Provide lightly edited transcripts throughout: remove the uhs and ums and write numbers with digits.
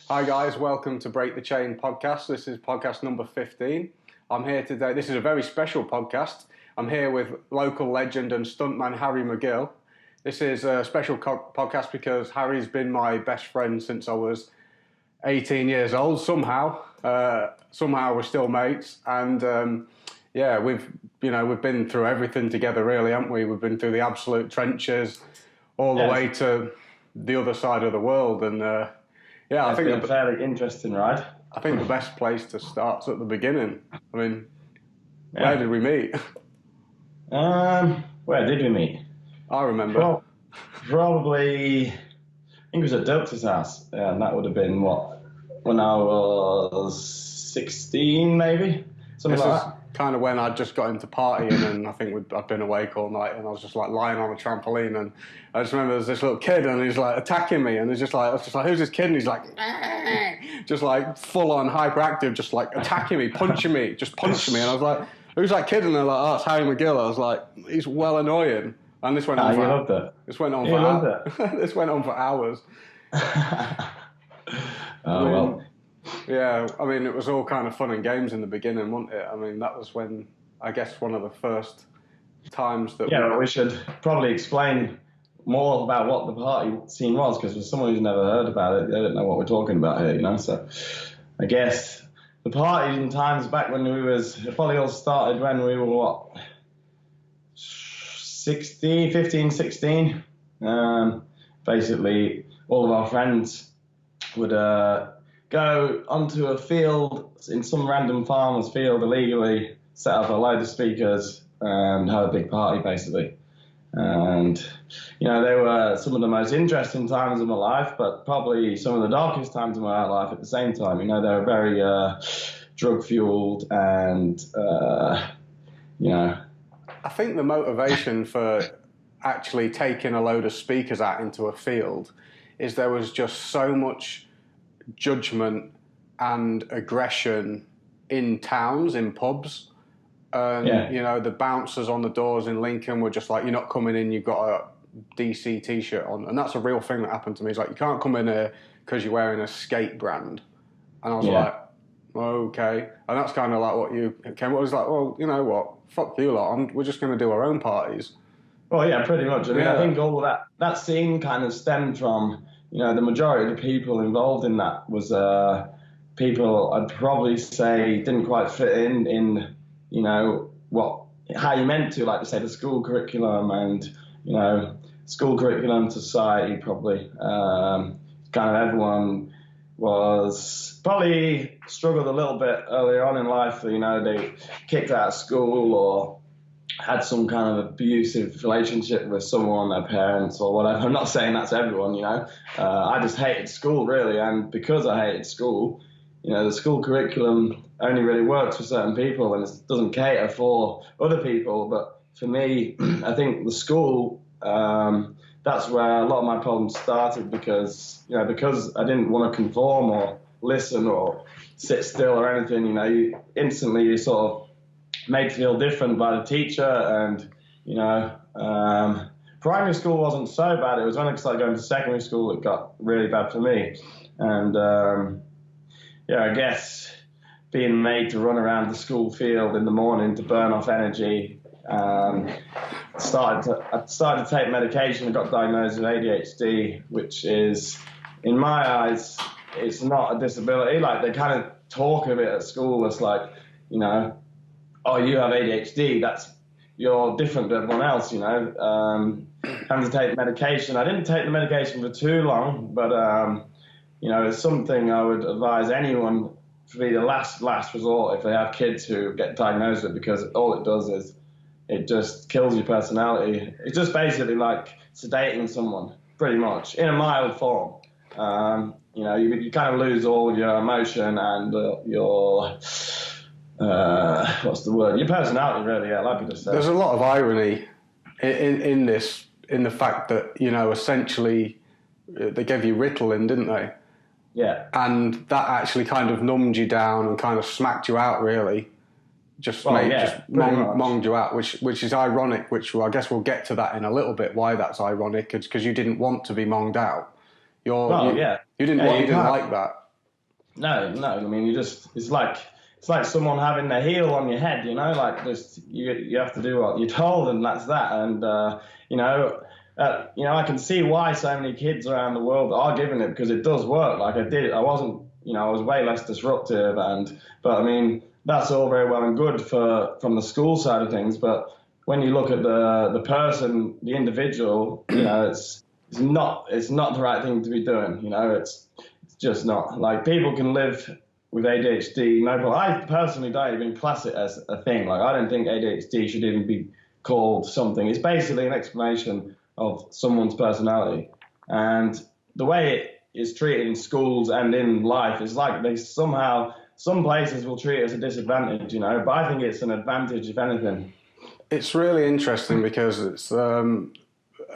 Hi guys, welcome to Break the Chain podcast. This is podcast number 15. I'm here today. This is a very special podcast. I'm here with local legend and stuntman Harry McGill. This is a special podcast because Harry's been my best friend since I was 18 years old. Somehow we're still mates, and we've been through everything together, really, haven't we? We've been through the absolute trenches, all the way to the other side of the world, and I think it's a fairly interesting ride. I think the best place to start's at the beginning. I mean, where did we meet? Where did we meet? I remember. Well, probably, I think it was at Dirk's house. Yeah, and that would have been when I was 16, maybe? Something like that. Kind of when I'd just got into partying, and I think I'd been awake all night, and I was just like lying on a trampoline, and I just remember there's this little kid, and he's like attacking me, and I was just like, who's this kid? And he's like, just like full on hyperactive, just like attacking me, punching me, and I was like, who's that kid? And they're like, oh, it's Harry McGill. I was like, he's well annoying, and this went on. This went on This went on for hours. Well. Yeah, I mean, it was all kind of fun and games in the beginning, wasn't it? I mean, that was when, I guess, one of the first times that... Yeah, we should probably explain more about what the party scene was, because for someone who's never heard about it, they don't know what we're talking about here, you know? So I guess the party in times back when it probably all started when we were, 15, 16? Basically, all of our friends would... go onto a field in some random farmer's field illegally, set up a load of speakers and have a big party, basically. And, they were some of the most interesting times of my life, but probably some of the darkest times of my life at the same time. They were very drug-fueled and, I think the motivation for actually taking a load of speakers out into a field is there was just so much judgment and aggression in towns, in pubs. The bouncers on the doors in Lincoln were just like, you're not coming in, you've got a DC t-shirt on. And that's a real thing that happened to me. It's like, you can't come in here because you're wearing a skate brand. And I was like, okay. And that's kind of like what you came up with. Like, well, you know what? Fuck you lot. We're just going to do our own parties. Well, yeah, pretty much. I mean, I think all of that scene kind of stemmed from... the majority of the people involved in that was people I'd probably say didn't quite fit in how you meant to, like to say the school curriculum and, school curriculum society probably. Kind of everyone was probably struggled a little bit earlier on in life. They kicked out of school or had some kind of abusive relationship with someone, their parents or whatever. I'm not saying that's everyone, I just hated school, really. And because I hated school, the school curriculum only really works for certain people and it doesn't cater for other people. But for me, I think the school, that's where a lot of my problems started because I didn't want to conform or listen or sit still or anything. You sort of made to feel different by the teacher, and primary school wasn't so bad. It was when I started going to secondary school it got really bad for me, and I guess being made to run around the school field in the morning to burn off energy. I started to take medication. I got diagnosed with ADHD, which is, in my eyes, it's not a disability. Like they kind of talk of it at school. It's like, oh, you have ADHD, you're different to everyone else, Having to take medication. I didn't take the medication for too long, but, it's something I would advise anyone to be the last resort if they have kids who get diagnosed with, because all it does is it just kills your personality. It's just basically like sedating someone, pretty much, in a mild form. You kind of lose all your emotion and your... what's the word? Your personality, really. Yeah, like you just said. There's a lot of irony in this, in the fact that essentially they gave you Ritalin, didn't they? Yeah. And that actually kind of numbed you down and kind of smacked you out, really. Monged you out, which is ironic. I guess we'll get to that in a little bit. Why that's ironic? Because you didn't want to be monged out. You didn't like that. No, no. I mean, it's like someone having their heel on your head, you know, like just you have to do what you're told, and that's that. And you know, I can see why so many kids around the world are giving it, because it does work. Like I wasn't, I was way less disruptive, but I mean, that's all very well and good from the school side of things, but when you look at the person, the individual, it's not the right thing to be doing. It's just not. Like, people can live with ADHD, no problem. I personally don't even class it as a thing. Like, I don't think ADHD should even be called something. It's basically an explanation of someone's personality, and the way it is treated in schools and in life is like some places will treat it as a disadvantage, but I think it's an advantage, if anything. It's really interesting because it's ADD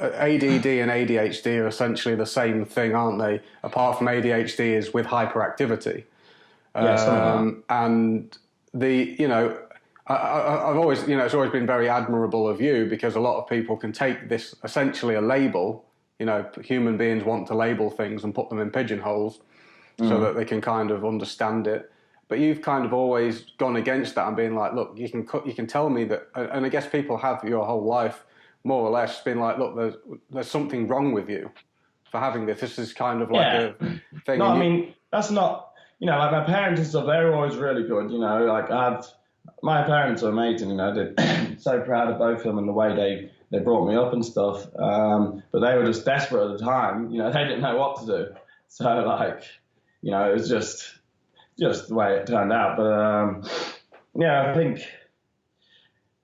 and ADHD are essentially the same thing, aren't they? Apart from ADHD is with hyperactivity. Yeah, and I've always, it's always been very admirable of you, because a lot of people can take this essentially a label. Human beings want to label things and put them in pigeonholes so that they can kind of understand it. But you've kind of always gone against that and been like, look, you can tell me that, and I guess people have your whole life more or less been like, look, there's something wrong with you for having this. This is kind of like a thing. No, I mean, that's not, like my parents and stuff, they were always really good, like my parents are amazing, they're so proud of both of them and the way they brought me up and stuff. But they were just desperate at the time, they didn't know what to do. So like, it was just the way it turned out. But I think,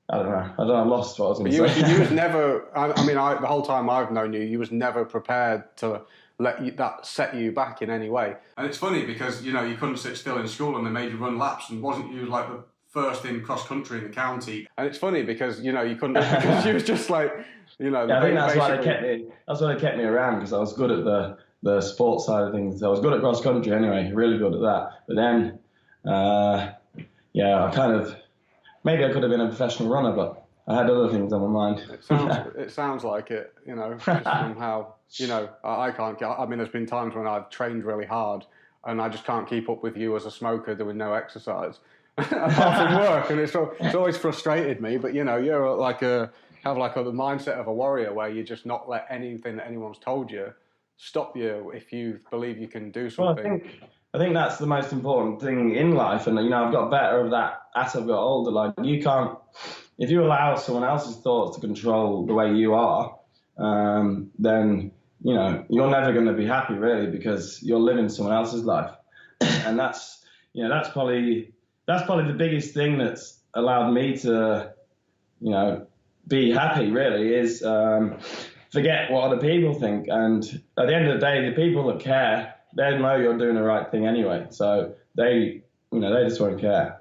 I don't know, I lost what I was going to say. You was never, the whole time I've known you, you was never prepared to let that set you back in any way. And it's funny because, you couldn't sit still in school and they made you run laps, and wasn't you like the first in cross country in the county? And it's funny because, you couldn't, because you was just like, Yeah, I think that's why they kept me around, because I was good at the sports side of things. I was good at cross country anyway, really good at that. But then, I kind of, maybe I could have been a professional runner, but I had other things on my mind. It sounds like it, just somehow, I can't, there's been times when I've trained really hard and I just can't keep up with you as a smoker doing no exercise, apart from work. And it's always frustrated me, but you're have the mindset of a warrior, where you just not let anything that anyone's told you stop you if you believe you can do something. Well, I think that's the most important thing in life, and I've got better of that as I've got older. Like, you can't, if you allow someone else's thoughts to control the way you are, then you're never going to be happy, really, because you're living someone else's life, and that's probably the biggest thing that's allowed me to be happy, really, is forget what other people think. And at the end of the day, the people that care, they know you're doing the right thing anyway. So they just won't care.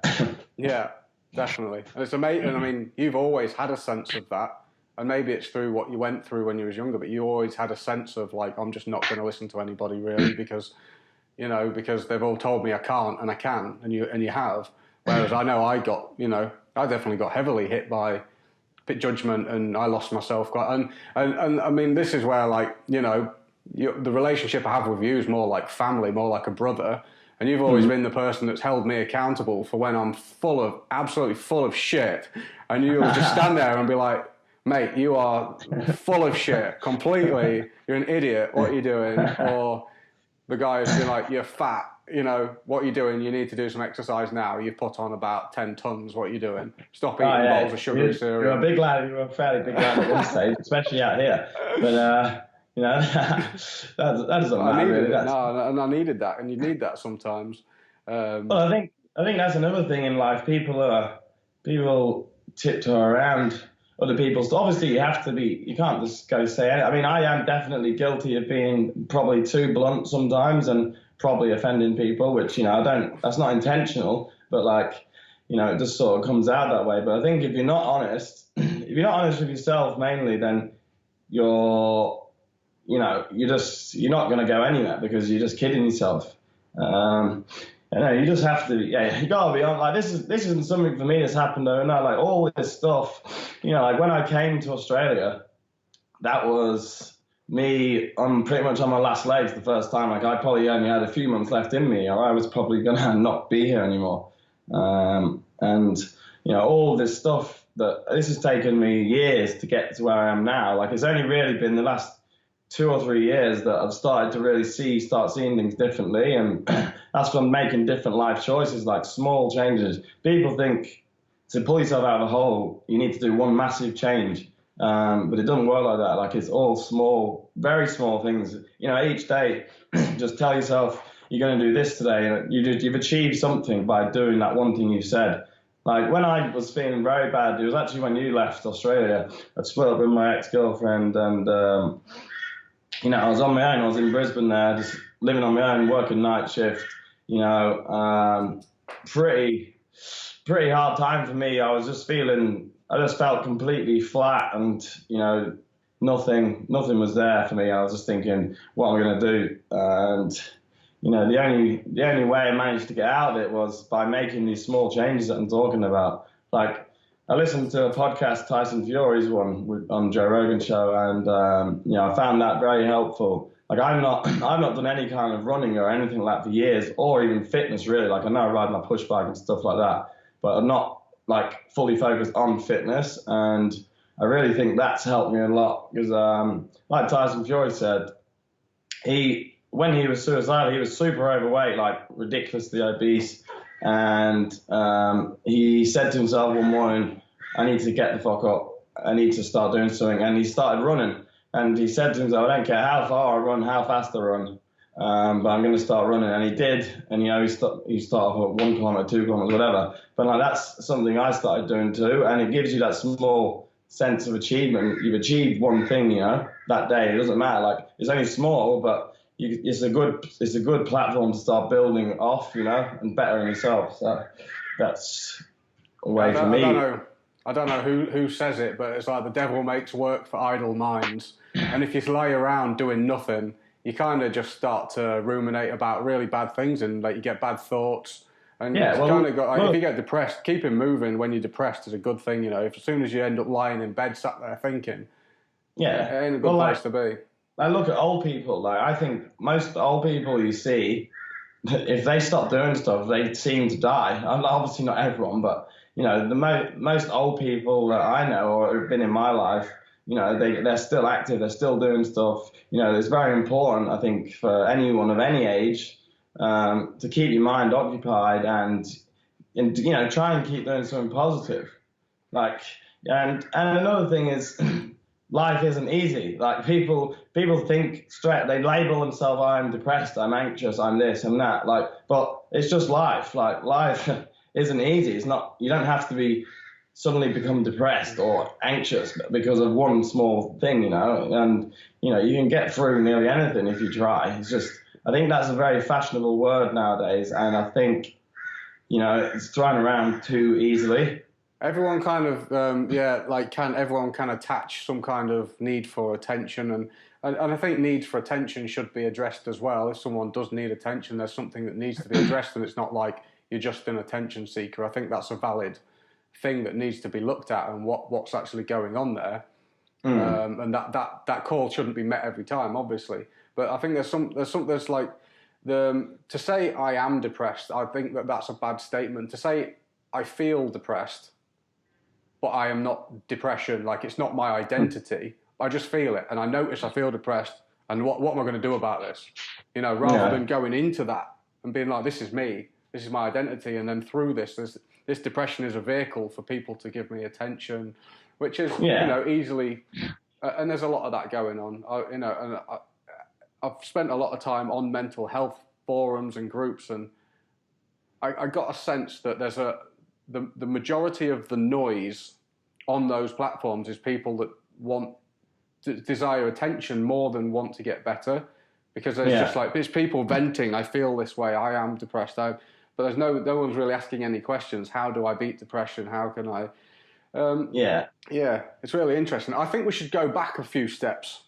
Yeah, definitely. And it's amazing. You've always had a sense of that. And maybe it's through what you went through when you was younger, but you always had a sense of like, I'm just not going to listen to anybody really, because they've all told me I can't and I can, and you have. Whereas I know I definitely got heavily hit by judgment, and I lost myself quite. And this is where, like, the relationship I have with you is more like family, more like a brother. And you've always been the person that's held me accountable for when I'm absolutely full of shit. And you'll just stand there and be like, mate, you are full of shit, completely. You're an idiot. What are you doing? Or the guy who's been like, you're fat. What are you doing? You need to do some exercise now. You've put on about 10 tons. What are you doing? Stop eating bowls of sugary cereal. You're a big lad. You're a fairly big lad at this stage, especially out here. But, that doesn't matter. Really. And I needed that, and you need that sometimes. Well, I think that's another thing in life. People tiptoe around other people's. Obviously, you can't just go say it. I am definitely guilty of being probably too blunt sometimes, and probably offending people, which, that's not intentional, but like, it just sort of comes out that way. But I think if you're not honest with yourself mainly, then you're not going to go anywhere, because you're just kidding yourself. You just have to, you gotta be on. Like, this isn't something for me that's happened overnight. Like, all this stuff, like when I came to Australia, that was I'm pretty much on my last legs the first time. Like I probably only had a few months left in me, or I was probably gonna not be here anymore. And all this stuff that this has taken me years to get to where I am now. Like it's only really been the last 2 or 3 years that I've started to really start seeing things differently, and that's from making different life choices, like small changes. People think to pull yourself out of a hole, you need to do one massive change. But it doesn't work like that. Like it's all small, very small things. Each day, just tell yourself you're going to do this today, and you've achieved something by doing that one thing you said. Like when I was feeling very bad, it was actually when you left Australia. I'd split up with my ex-girlfriend, and I was on my own. I was in Brisbane there, just living on my own, working night shift. Pretty hard time for me. I just felt completely flat, and nothing was there for me. I was just thinking, what am I going to do? And the only way I managed to get out of it was by making these small changes that I'm talking about. Like I listened to a podcast, Tyson Fury's one on Joe Rogan's show, and I found that very helpful. Like I've not done any kind of running or anything like that for years, or even fitness really. Like I know I ride my push bike and stuff like that, but I'm not like fully focused on fitness, and I really think that's helped me a lot because, like Tyson Fury said, when he was suicidal, he was super overweight, like ridiculously obese, and he said to himself one morning, "I need to get the fuck up. I need to start doing something," and he started running. And he said to himself, "I don't care how far I run, how fast I run. But I'm going to start running." And he did. And, he started off at 1 kilometer, 2 kilometers, whatever. But like, that's something I started doing too. And it gives you that small sense of achievement. You've achieved one thing, that day. It doesn't matter. Like, it's only small, but it's a good platform to start building off, and bettering yourself. So that's a way for me. I don't know who says it, but it's like the devil makes work for idle minds. And if you lie around doing nothing, you kind of just start to ruminate about really bad things, and like you get bad thoughts. And if you get depressed, keeping moving when you're depressed is a good thing. If as soon as you end up lying in bed, sat there thinking, it ain't a good place to be. I look at old people. Like I think most old people you see, if they stop doing stuff, they seem to die. Obviously not everyone, but the most old people that I know or have been in my life, they're still active, they're still doing stuff. It's very important, I think, for anyone of any age to keep your mind occupied and try and keep doing something positive. Like, and another thing is, life isn't easy. Like people think straight, they label themselves, I'm depressed, I'm anxious, I'm this, I'm that. Like, but it's just life. Like life isn't easy. It's not. You don't have to suddenly become depressed or anxious because of one small thing, And you can get through nearly anything if you try. It's just. I think that's a very fashionable word nowadays, and I think it's thrown around too easily. Everyone kind of everyone can attach some kind of need for attention, and I think needs for attention should be addressed as well. If someone does need attention, there's something that needs to be addressed, and it's not like you're just an attention seeker. I think that's a valid thing that needs to be looked at, and what's actually going on there. And that call shouldn't be met every time, obviously. But I think there's like to say I am depressed. I think that's a bad statement. To say I feel depressed, but I am not depression. Like it's not my identity. I just feel it, and I notice I feel depressed. And what am I going to do about this? Rather than going into that and being like, this is me. This is my identity, and then through this depression is a vehicle for people to give me attention, which is easily, and there's a lot of that going on. I've spent a lot of time on mental health forums and groups, and I got a sense that there's the majority of the noise on those platforms is people that desire attention more than want to get better, because there's just like there's people venting. I feel this way. I am depressed. But there's no one's really asking any questions. How do I beat depression? How can I? It's really interesting. I think we should go back a few steps.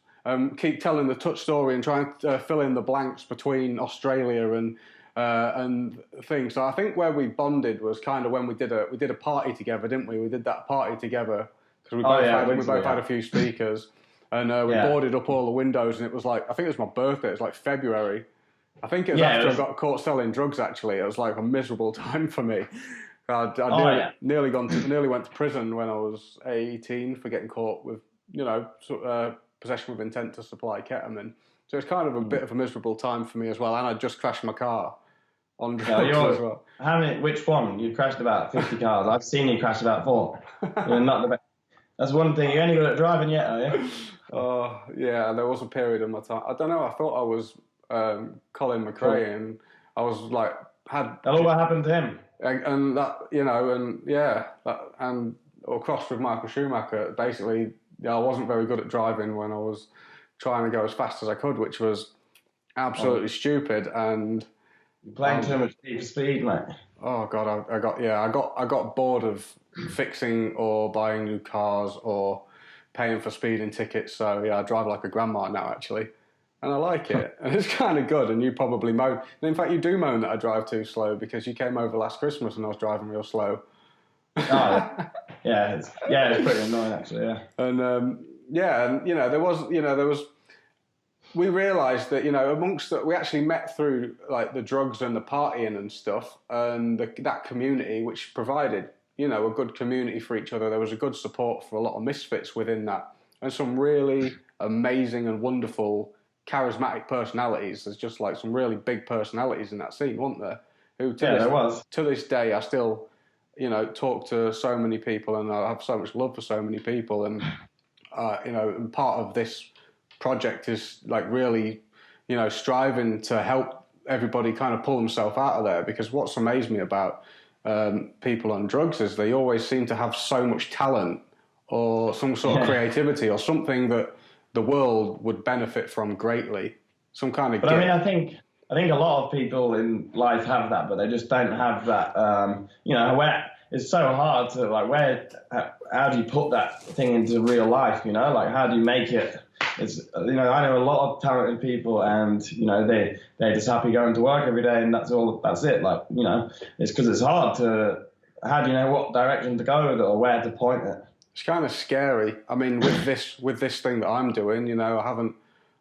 Keep telling the touch story and try and fill in the blanks between Australia and things. So I think where we bonded was kind of when we did a party together, didn't we? We did that party together because we both had a few speakers. And we boarded up all the windows, and it was like, I think it was my birthday. It was like February. I think it was after I got caught selling drugs. Actually, it was like a miserable time for me. I nearly went to prison when I was 18 for getting caught with, possession with intent to supply ketamine. So it's kind of a bit of a miserable time for me as well. And I just crashed my car on drugs as well. Which one? You crashed about 50 cars. I've seen you crash about 4. You're not the best. That's one thing. You ain't good at driving yet, are you? Oh, yeah. There was a period in my time. I don't know. I thought I was Colin McRae, and I was like, Tell what happened to him. And that, or crossed with Michael Schumacher. Basically, I wasn't very good at driving when I was trying to go as fast as I could, which was absolutely stupid. And you're playing too much deep speed, mate. Oh God, I got bored of fixing or buying new cars or paying for speeding tickets. So yeah, I drive like a grandma now, actually. And I like it, and it's kind of good. And you probably moan. And in fact, you do moan that I drive too slow because you came over last Christmas and I was driving real slow. It's pretty annoying actually. Yeah. And there was. We realised that we actually met through like the drugs and the partying and stuff, and that community which provided a good community for each other. There was a good support for a lot of misfits within that, and some really amazing and wonderful, charismatic personalities. There's just like some really big personalities in that scene, weren't there? There was. To this day, I still, talk to so many people, and I have so much love for so many people, and and part of this project is like really, striving to help everybody kind of pull themselves out of there. Because what's amazed me about people on drugs is they always seem to have so much talent or some sort of creativity or something that the world would benefit from greatly. Some kind of. But gift. I mean, I think a lot of people in life have that, but they just don't have that. Where it's so hard to how do you put that thing into real life? Like how do you make it? It's I know a lot of talented people, and they're just happy going to work every day, and that's it. Like it's because it's hard to. How do you know what direction to go with it or where to point it? It's kind of scary. I mean, with this thing that I'm doing, I haven't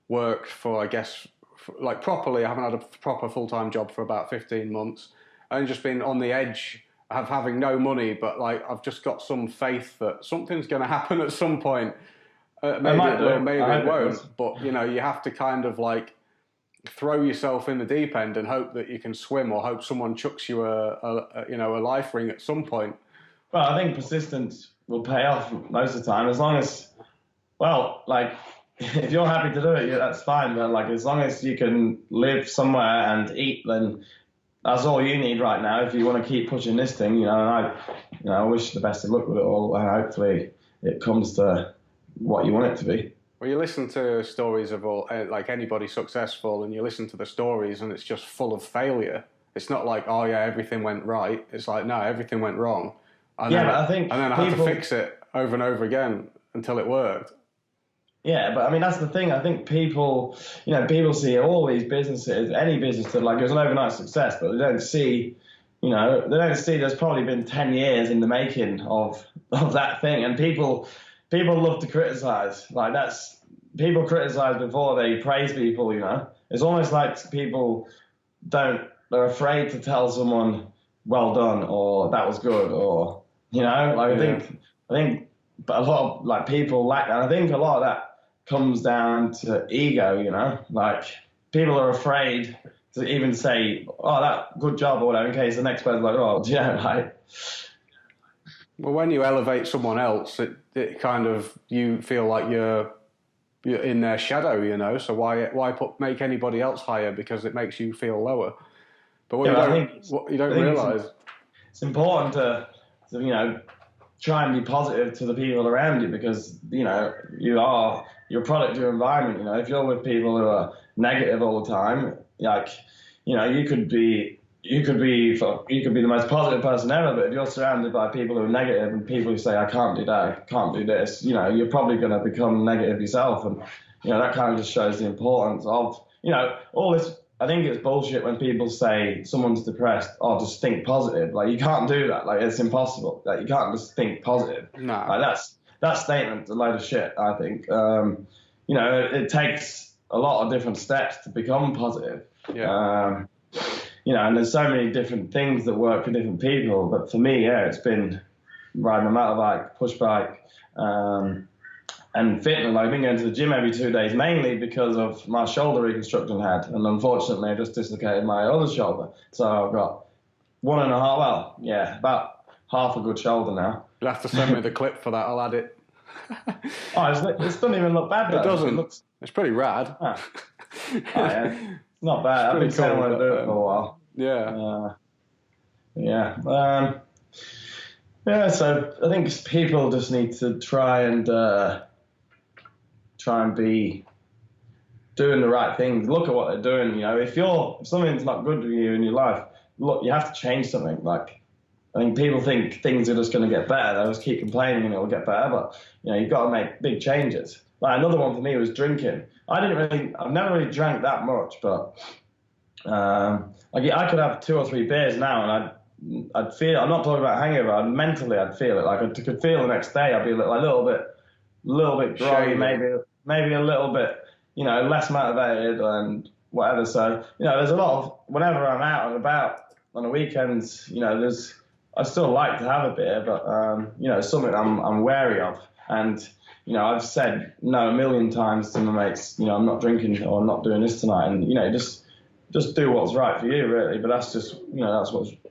worked for, I guess, properly. I haven't had a proper full-time job for about 15 months. I've just been on the edge of having no money, but I've just got some faith that something's going to happen at some point. Maybe it will, maybe it won't. But you have to kind of throw yourself in the deep end and hope that you can swim, or hope someone chucks you a life ring at some point. Well, I think persistence will pay off most of the time, as long as, if you're happy to do it, that's fine. But as long as you can live somewhere and eat, then that's all you need right now. If you want to keep pushing this thing, and I wish the best of luck with it all, and hopefully it comes to what you want it to be. Well, you listen to stories of anybody successful, and you listen to the stories, and it's just full of failure. It's not like, oh yeah, everything went right. It's like, no, everything went wrong. But I had to fix it over and over again until it worked. Yeah, but I mean, that's the thing. I think people see all these businesses, any business that it was an overnight success, but they don't see, there's probably been 10 years in the making of that thing. And people love to criticize. People criticize before they praise people, It's almost like people they're afraid to tell someone, well done, or that was good, or, I think but a lot of people lack that. I think a lot of that comes down to ego, people are afraid to even say, oh, that good job or whatever, in case the next person's like, oh, Well, when you elevate someone else, it kind of, you feel like you're in their shadow, so why make anybody else higher, because it makes you feel lower. But what you don't realise. It's important to try and be positive to the people around you, because you're a product of your environment. If you're with people who are negative all the time, you could be the most positive person ever, but if you're surrounded by people who are negative and people who say, I can't do that, I can't do this, you're probably going to become negative yourself. And that kind of just shows the importance of all this. I think it's bullshit when people say someone's depressed, oh, just think positive. You can't do that. It's impossible. You can't just think positive. No. That's that statement's a load of shit, I think. You know, it takes a lot of different steps to become positive. Yeah. You know, and there's so many different things that work for different people. But for me, yeah, it's been riding a motorbike, push bike, and fitness. Like, I've been going to the gym every 2 days, mainly because of my shoulder reconstruction I had. And unfortunately, I just dislocated my other shoulder. So I've got about half a good shoulder now. You'll have to send me the clip for that. I'll add it. Oh, it doesn't even look bad, though. It doesn't. It's pretty rad. Oh, yeah. Not bad. I've been saying I want to do it for a while. Yeah. Yeah, so I think people just need to try and be doing the right things. Look at what they're doing. You know, if something's not good for you in your life, look, you have to change something. Like, I think people think things are just going to get better. They'll just keep complaining and it'll get better. But, you know, you've got to make big changes. Like, another one for me was drinking. I've never really drank that much, but like, I could have 2 or 3 beers now and I'd feel, I'm not talking about hangover, mentally I'd feel it. Like, I could feel the next day I'd be a little bit groggy, maybe a little bit, you know, less motivated and whatever. So, you know, there's a lot of, whenever I'm out and about on the weekends, you know, I still like to have a beer, but, you know, it's something I'm wary of. And, you know, I've said no a million times to my mates, you know, I'm not drinking or I'm not doing this tonight. And, you know, just do what's right for you, really. But that's just, you know,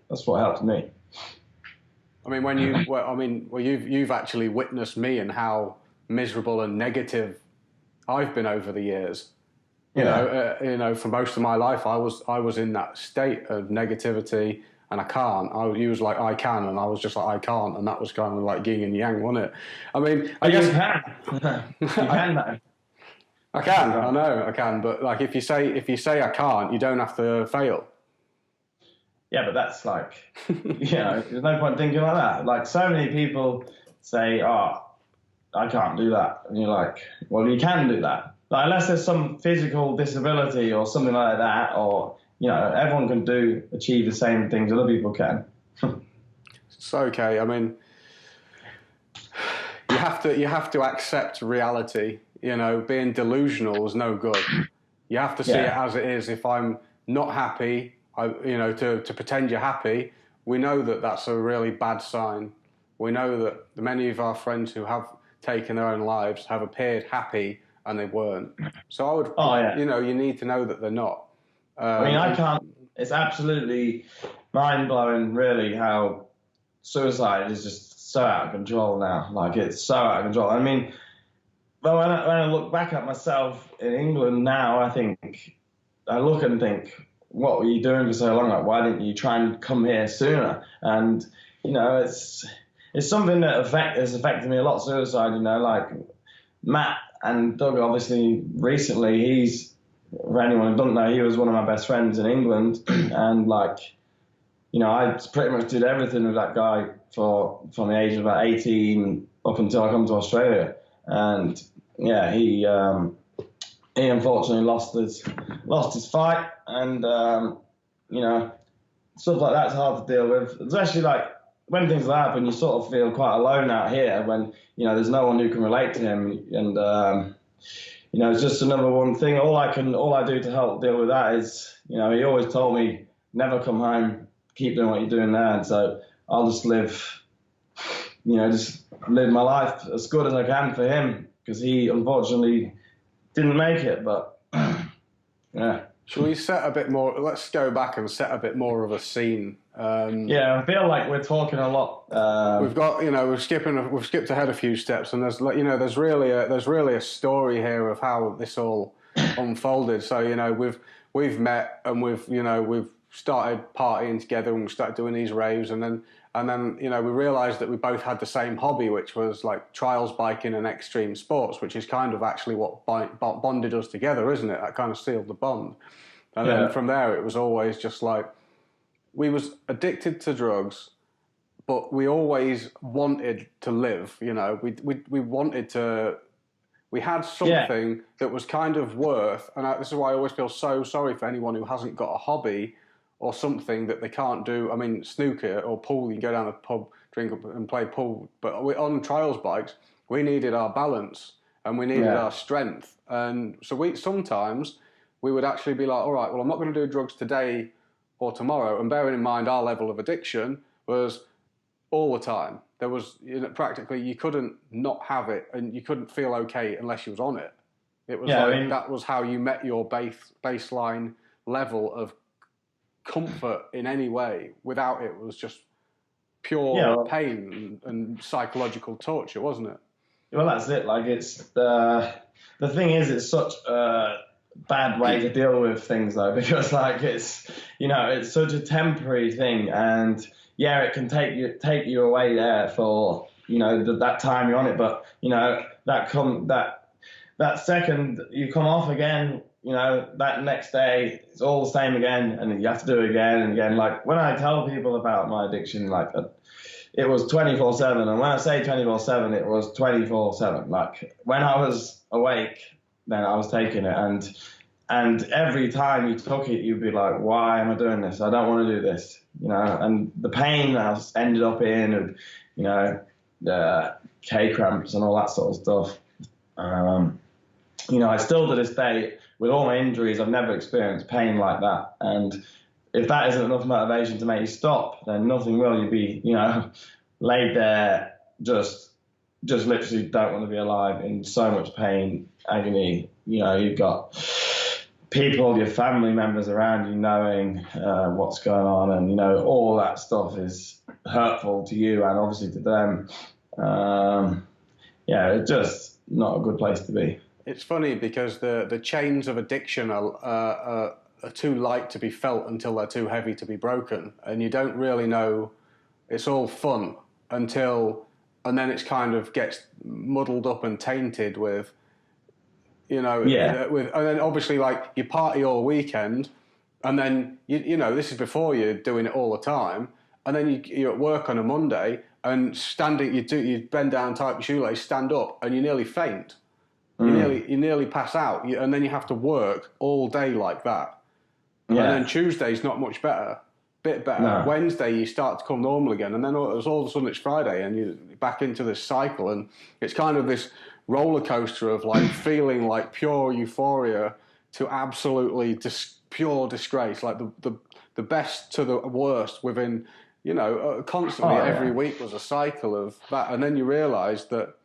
that's what helped me. I mean, you've actually witnessed me and how miserable and negative I've been over the years. You know, for most of my life, I was in that state of negativity, and I can't. You was like, I can, and I was just like, I can't, and that was kind of like yin and yang, wasn't it? I mean, I guess you can. You can, though. I can. I know I can, but like, if you say I can't, you don't have to fail. Yeah, but that's like, you know, there's no point thinking like that. Like, so many people say, oh, I can't do that. And you're like, well, you can do that. Like, unless there's some physical disability or something like that, or, you know, everyone can achieve the same things other people can. It's okay. I mean, you have to accept reality. You know, being delusional is no good. You have to see it as it is. If I'm not happy, to pretend you're happy, we know that that's a really bad sign. We know that many of our friends who have taken their own lives have appeared happy and they weren't. So I would, you know, you need to know that they're not. I mean, I can't. It's absolutely mind-blowing, really, how suicide is just so out of control now. Like, it's so out of control. I mean, but when I look back at myself in England now, I look and think, what were you doing for so long? Like, why didn't you try and come here sooner? And, you know, it's something that has affected me a lot, suicide, you know, like Matt and Doug, obviously, recently, for anyone who doesn't know, he was one of my best friends in England. And, like, you know, I pretty much did everything with that guy from the age of about 18 up until I come to Australia. And, yeah, he unfortunately lost his fight. And, you know, stuff like that's hard to deal with, especially, like, when things happen, you sort of feel quite alone out here when, you know, there's no one who can relate to him. And, you know, it's just another one thing. All I do to help deal with that is, you know, he always told me, never come home, keep doing what you're doing there. And so I'll just live my life as good as I can for him, because he unfortunately didn't make it. But, yeah. Shall we set a bit more? Let's go back and set a bit more of a scene. I feel like we're talking a lot. We've skipped ahead a few steps, and there's really a story here of how this all unfolded. So, you know, we've met and we've started partying together and we started doing these raves, and then you know, we realised that we both had the same hobby, which was like trials biking and extreme sports, which is kind of actually what bonded us together, isn't it? That kind of sealed the bond. And then from there, it was always just like, we was addicted to drugs, but we always wanted to live. You know, we wanted to. We had something that was kind of worth, and this is why I always feel so sorry for anyone who hasn't got a hobby or something that they can't do. I mean, snooker or pool, you can go down the pub, drink and play pool, but on trials bikes, We needed our balance and we needed our strength. And so sometimes we would actually be like, all right, well, I'm not going to do drugs today or tomorrow. And bearing in mind our level of addiction was all the time. There was practically, you couldn't not have it and you couldn't feel okay unless you was on it. It was that was how you met your baseline level of comfort in any way. Without it was just pure pain and psychological torture, wasn't it? Well, that's it. Like, it's the thing is, it's such a bad way to deal with things, though, because like it's such a temporary thing, and it can take you away there for that time you're on it, but that second you come off again, that next day it's all the same again, and you have to do it again and again. Like, when I tell people about my addiction, like, it was 24/7, and when I say 24/7, it was 24/7. Like, when I was awake, then I was taking it, and every time you took it, you'd be like, why am I doing this? I don't want to do this, and the pain I ended up in, and the Cramps and all that sort of stuff. I still to this day, with all my injuries, I've never experienced pain like that. And if that isn't enough motivation to make you stop, then nothing will. You'll be, laid there, just literally don't want to be alive, in so much pain, agony. You've got people, your family members around you knowing what's going on, and all that stuff is hurtful to you and obviously to them. It's just not a good place to be. It's funny because the chains of addiction are too light to be felt until they're too heavy to be broken, and you don't really know. It's all fun and then it's kind of gets muddled up and tainted with, and then obviously, like, you party all weekend, and then this is before you're doing it all the time, and then you're at work on a Monday and you bend down, tie up your shoelace, stand up, and you nearly faint. You nearly pass out, and then you have to work all day like that. And then Tuesday's not much better, bit better. No. Wednesday you start to come normal again, and then all of a sudden it's Friday, and you're back into this cycle, and it's kind of this roller coaster of like feeling like pure euphoria to absolutely pure disgrace, like the best to the worst within, constantly every week was a cycle of that, and then you realise that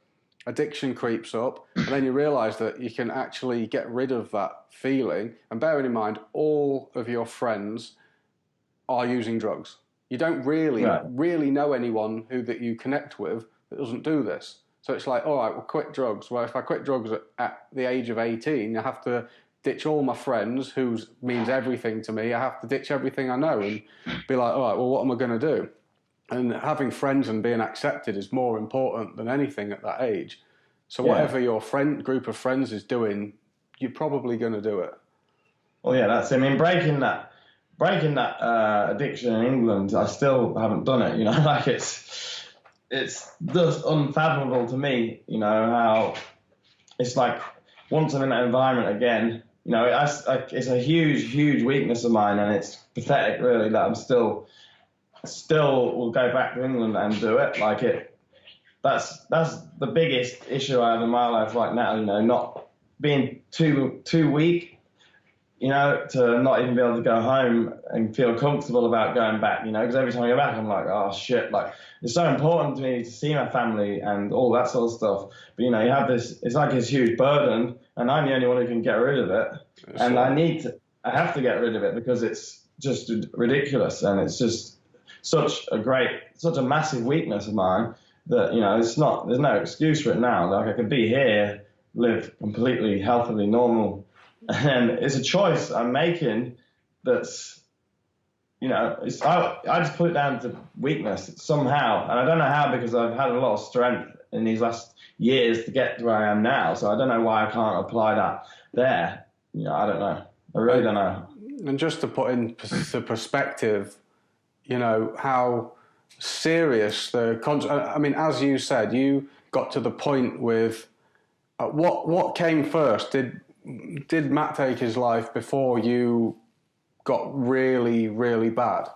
addiction creeps up, and then you realise that you can actually get rid of that feeling. And bearing in mind, all of your friends are using drugs. You don't really know anyone that you connect with that doesn't do this. So it's like, all right, we'll quit drugs. Well, if I quit drugs at the age of 18, I have to ditch all my friends, who means everything to me. I have to ditch everything I know and be like, all right, well, what am I going to do? And having friends and being accepted is more important than anything at that age. So whatever your group of friends is doing, you're probably going to do it. Well, that's. I mean, breaking that addiction in England, I still haven't done it. Like, it's just unfathomable to me. How it's like, once I'm in that environment again, it's a huge weakness of mine, and it's pathetic, really, that I'm still will go back to England and do it. Like, that's the biggest issue I have in my life right now, not being too weak, to not even be able to go home and feel comfortable about going back, because every time I go back, I'm like, oh shit, like, it's so important to me to see my family and all that sort of stuff. But, you have it's like this huge burden, and I'm the only one who can get rid of it. And I have to get rid of it because it's just ridiculous, and it's just such a massive weakness of mine that, there's no excuse for it now. Like, I could be here, live completely healthily normal, and it's a choice I'm making that's, I just put it down to weakness somehow, and I don't know how, because I've had a lot of strength in these last years to get to where I am now, so I don't know why I can't apply that there. I don't know. I really don't know. And just to put into perspective, how serious I mean, as you said, you got to the point with what came first? Did Matt take his life before you got really, really bad?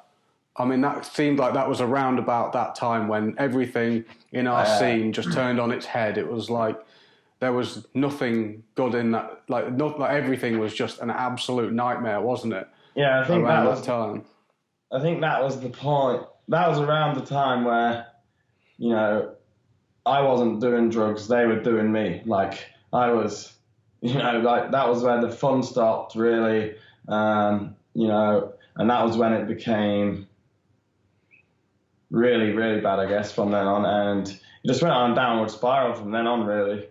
I mean, that seemed like that was around about that time when everything in our scene just turned on its head. It was like there was nothing good in that. Like everything was just an absolute nightmare, wasn't it? Yeah, I think around that time. I think that was the point. That was around the time where, you know, I wasn't doing drugs; they were doing me. Like I was, you know, like that was where the fun stopped, really. You know, and that was when it became really, really bad, I guess, from then on. And it just went on a downward spiral from then on, really.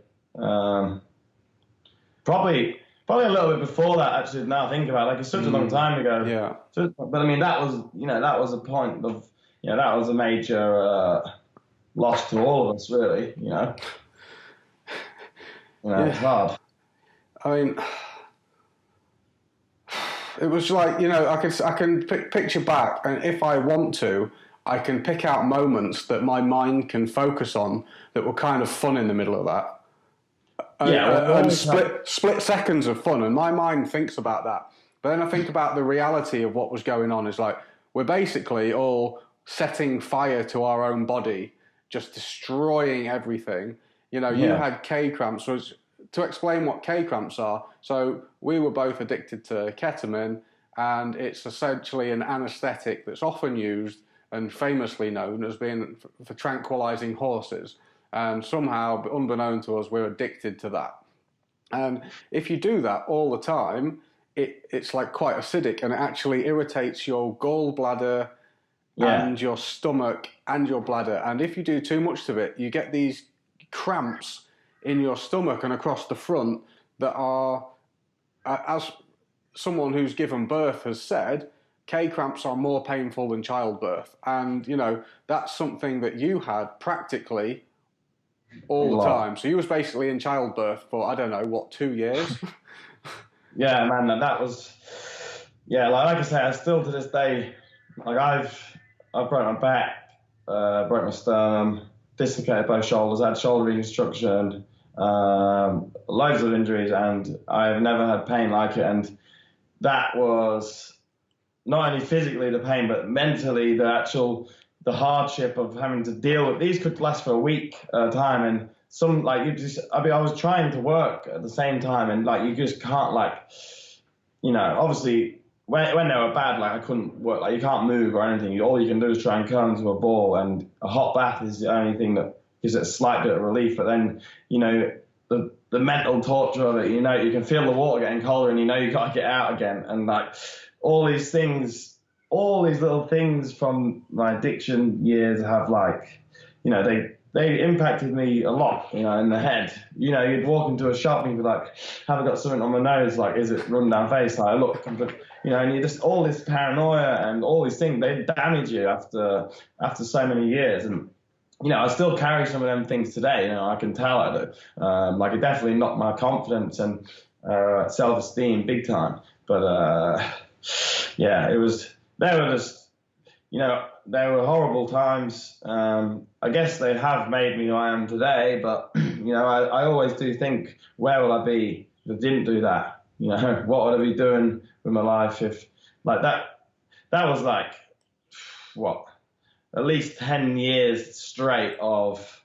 Probably a little bit before that, actually, now I think about it. Like, it's such a long time ago. Yeah. So, but, I mean, that was, you know, that was a point of, you know, that was a major loss to all of us, really, you know. You know, it's hard. I mean, it was like, you know, I can picture back, and if I want to, I can pick out moments that my mind can focus on that were kind of fun in the middle of that. And split seconds of fun, and my mind thinks about that. But then I think about the reality of what was going on. Is like we're basically all setting fire to our own body, just destroying everything. You know, you had K-cramps. To explain what K-cramps are, so we were both addicted to ketamine, and it's essentially an anesthetic that's often used and famously known as being for tranquilizing horses. And somehow, unbeknown to us, we're addicted to that. And if you do that all the time, it's like quite acidic, and it actually irritates your gallbladder and your stomach and your bladder. And if you do too much of it, you get these cramps in your stomach and across the front that are, as someone who's given birth has said, K-cramps are more painful than childbirth. And, you know, that's something that you had practically all the time. So you was basically in childbirth for, I don't know, what, 2 years? Yeah, man, that was, like I say, I still to this day, like I've broke my back, broke my sternum, dislocated both shoulders, I had shoulder reconstruction, loads of injuries, and I've never had pain like it. And that was not only physically the pain, but mentally the hardship of having to deal with these could last for a week at a time. And some, like, I was trying to work at the same time, and like you just can't, like, you know, obviously when they were bad, like I couldn't work, like you can't move or anything. All you can do is try and curl into a ball, and a hot bath is the only thing that gives it a slight bit of relief. But then, you know, the mental torture of it, you know, you can feel the water getting colder, and you know you got to get out again, and like all these things, all these little things from my addiction years have, like, you know, they impacted me a lot, you know, in the head. You know, you'd walk into a shop and you'd be like, have I got something on my nose? Like, is it run down face? Like, look, you know, and you just, all this paranoia and all these things, they damage you after so many years. And, you know, I still carry some of them things today. You know, I can tell I do. Like, it definitely knocked my confidence and self-esteem big time. But, yeah, they were just, you know, they were horrible times. I guess they have made me who I am today, but, you know, I always do think, where will I be if I didn't do that? You know, what would I be doing with my life if, like, that was like, what, at least 10 years straight of,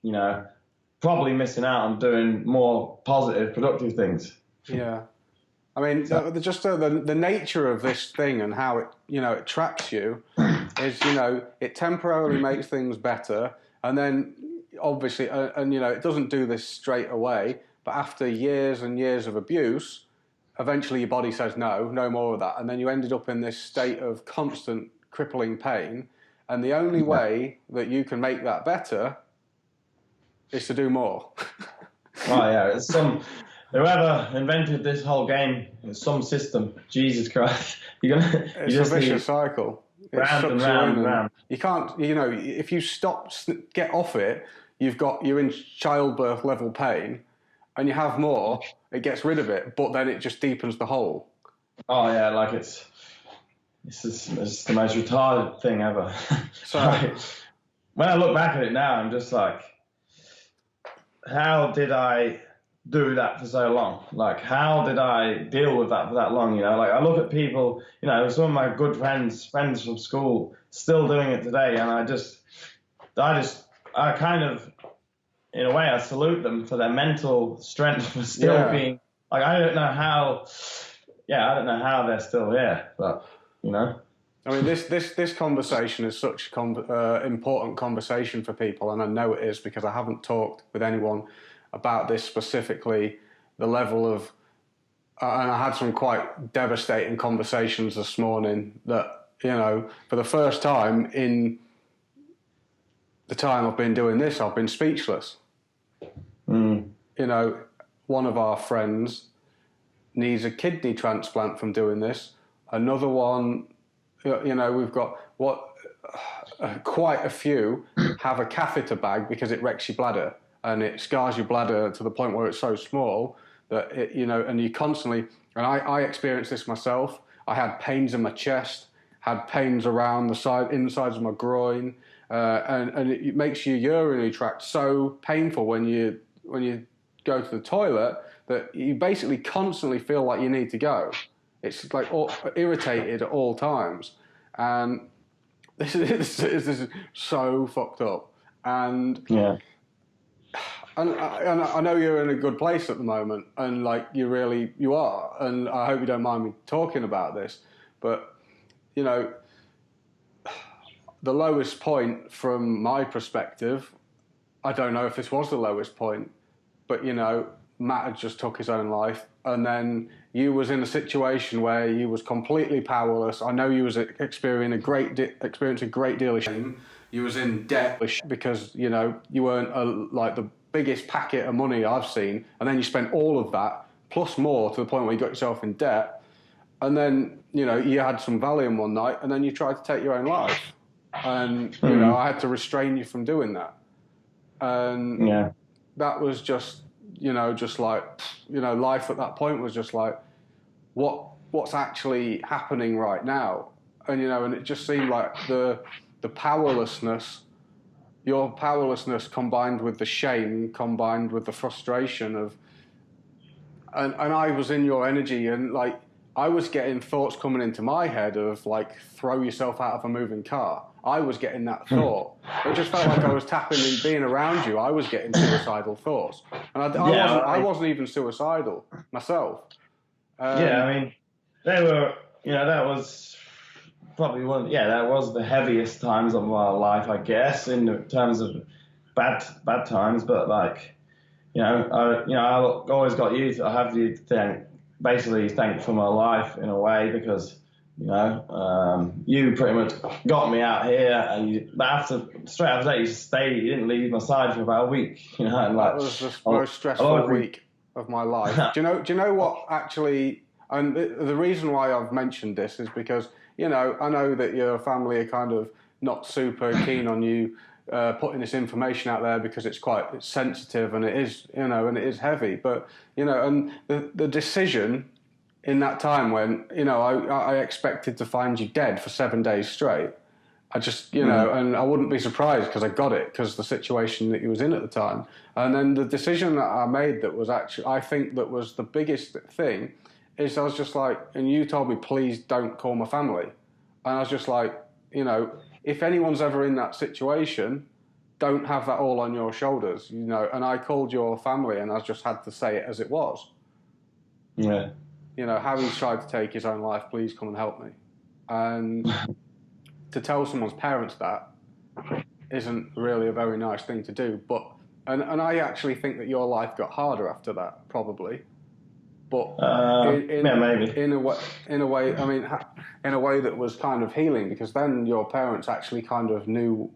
you know, probably missing out on doing more positive, productive things. Yeah. I mean, the nature of this thing and how it, you know, it traps you is, you know, it temporarily makes things better, and then obviously, and you know, it doesn't do this straight away, but after years and years of abuse, eventually your body says no more of that, and then you ended up in this state of constant crippling pain, and the only way that you can make that better is to do more. Oh yeah, it's whoever invented this whole game, it's some system. Jesus Christ, It's a vicious cycle. Round and round and round. You can't, you know, if you get off it, you're in childbirth level pain, and you have more, it gets rid of it, but then it just deepens the hole. Oh yeah, like it's the most retarded thing ever. So like, when I look back at it now, I'm just like, how did I do that for so long? Like, how did I deal with that for that long? You know, like I look at people, you know, some of my good friends from school, still doing it today, and I kind of, in a way, I salute them for their mental strength for still being like, I don't know how they're still here, but you know. I mean, this conversation is such important conversation for people, and I know it is because I haven't talked with anyone about this specifically. The level of, and I had some quite devastating conversations this morning that, you know, for the first time in the time I've been doing this, I've been speechless. You know, one of our friends needs a kidney transplant from doing this. Another one, you know, we've got quite a few have a catheter bag because it wrecks your bladder and it scars your bladder to the point where it's so small that it, you know, and you constantly, and I experienced this myself. I had pains in my chest, had pains around the insides of my groin, and it makes your urinary tract so painful when you go to the toilet that you basically constantly feel like you need to go. It's like irritated at all times, and this is so fucked up. And yeah, and I know you're in a good place at the moment, and like you are, and I hope you don't mind me talking about this, but you know, the lowest point from my perspective, I don't know if this was the lowest point, but you know, Matt had just took his own life, and then you was in a situation where you was completely powerless. I know you was experiencing a great deal of shame. You was in debt because, you know, you weren't like the biggest packet of money I've seen, and then you spent all of that plus more to the point where you got yourself in debt, and then, you know, you had some Valium one night, and then you tried to take your own life, and you know, I had to restrain you from doing that, and that was just, you know, just like, you know, life at that point was just like, what's actually happening right now, and you know, and it just seemed like the powerlessness. Your powerlessness combined with the shame, combined with the frustration of, and I was in your energy, and like I was getting thoughts coming into my head of like, throw yourself out of a moving car. I was getting that thought. It just felt like I was tapping and being around you. I was getting suicidal thoughts, and I wasn't even suicidal myself. I mean, they were, you know, that was probably that was the heaviest times of my life, I guess, in terms of bad times. But like, you know, I always got used. I have to thank for my life in a way, because, you know, you pretty much got me out here, and straight after that, you didn't leave my side for about a week, you know. And like, that was the most stressful week of my life. Do you know what actually? And the reason why I've mentioned this is because, you know, I know that your family are kind of not super keen on you putting this information out there because it's sensitive, and it is, you know, and it is heavy. But, you know, and the decision in that time when, you know, I expected to find you dead for 7 days straight. I just, you know, and I wouldn't be surprised because I got it because the situation that you was in at the time. And then the decision that I made that was actually, I think that was the biggest thing, is I was just like, and you told me, please don't call my family. And I was just like, you know, if anyone's ever in that situation, don't have that all on your shoulders, you know. And I called your family, and I just had to say it as it was. Yeah. You know, Harry's tried to take his own life, please come and help me. And to tell someone's parents that isn't really a very nice thing to do. But and I actually think that your life got harder after that, probably. But maybe in a way, I mean, in a way that was kind of healing, because then your parents actually kind of knew,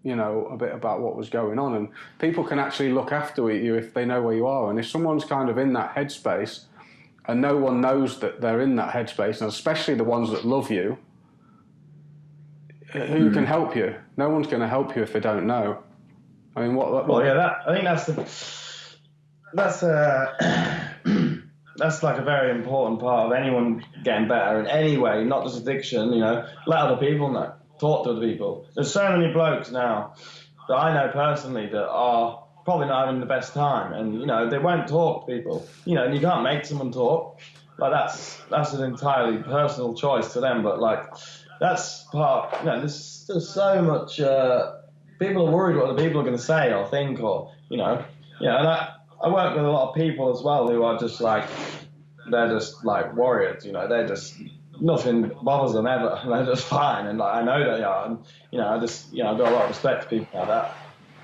you know, a bit about what was going on, and people can actually look after you if they know where you are. And if someone's kind of in that headspace, and no one knows that they're in that headspace, and especially the ones that love you, who can help you? No one's going to help you if they don't know. I mean, I think that's like a very important part of anyone getting better in any way, not just addiction. You know, let other people know, talk to other people. There's so many blokes now that I know personally that are probably not having the best time, and they won't talk to people. And you can't make someone talk. Like that's an entirely personal choice to them. But like that's part. There's so much. People are worried what the people are going to say or think, or And I work with a lot of people as well who are just like they're just like warriors. They're just nothing bothers them ever. They're just fine, and like, I know they are. And I just I've got a lot of respect for people like that.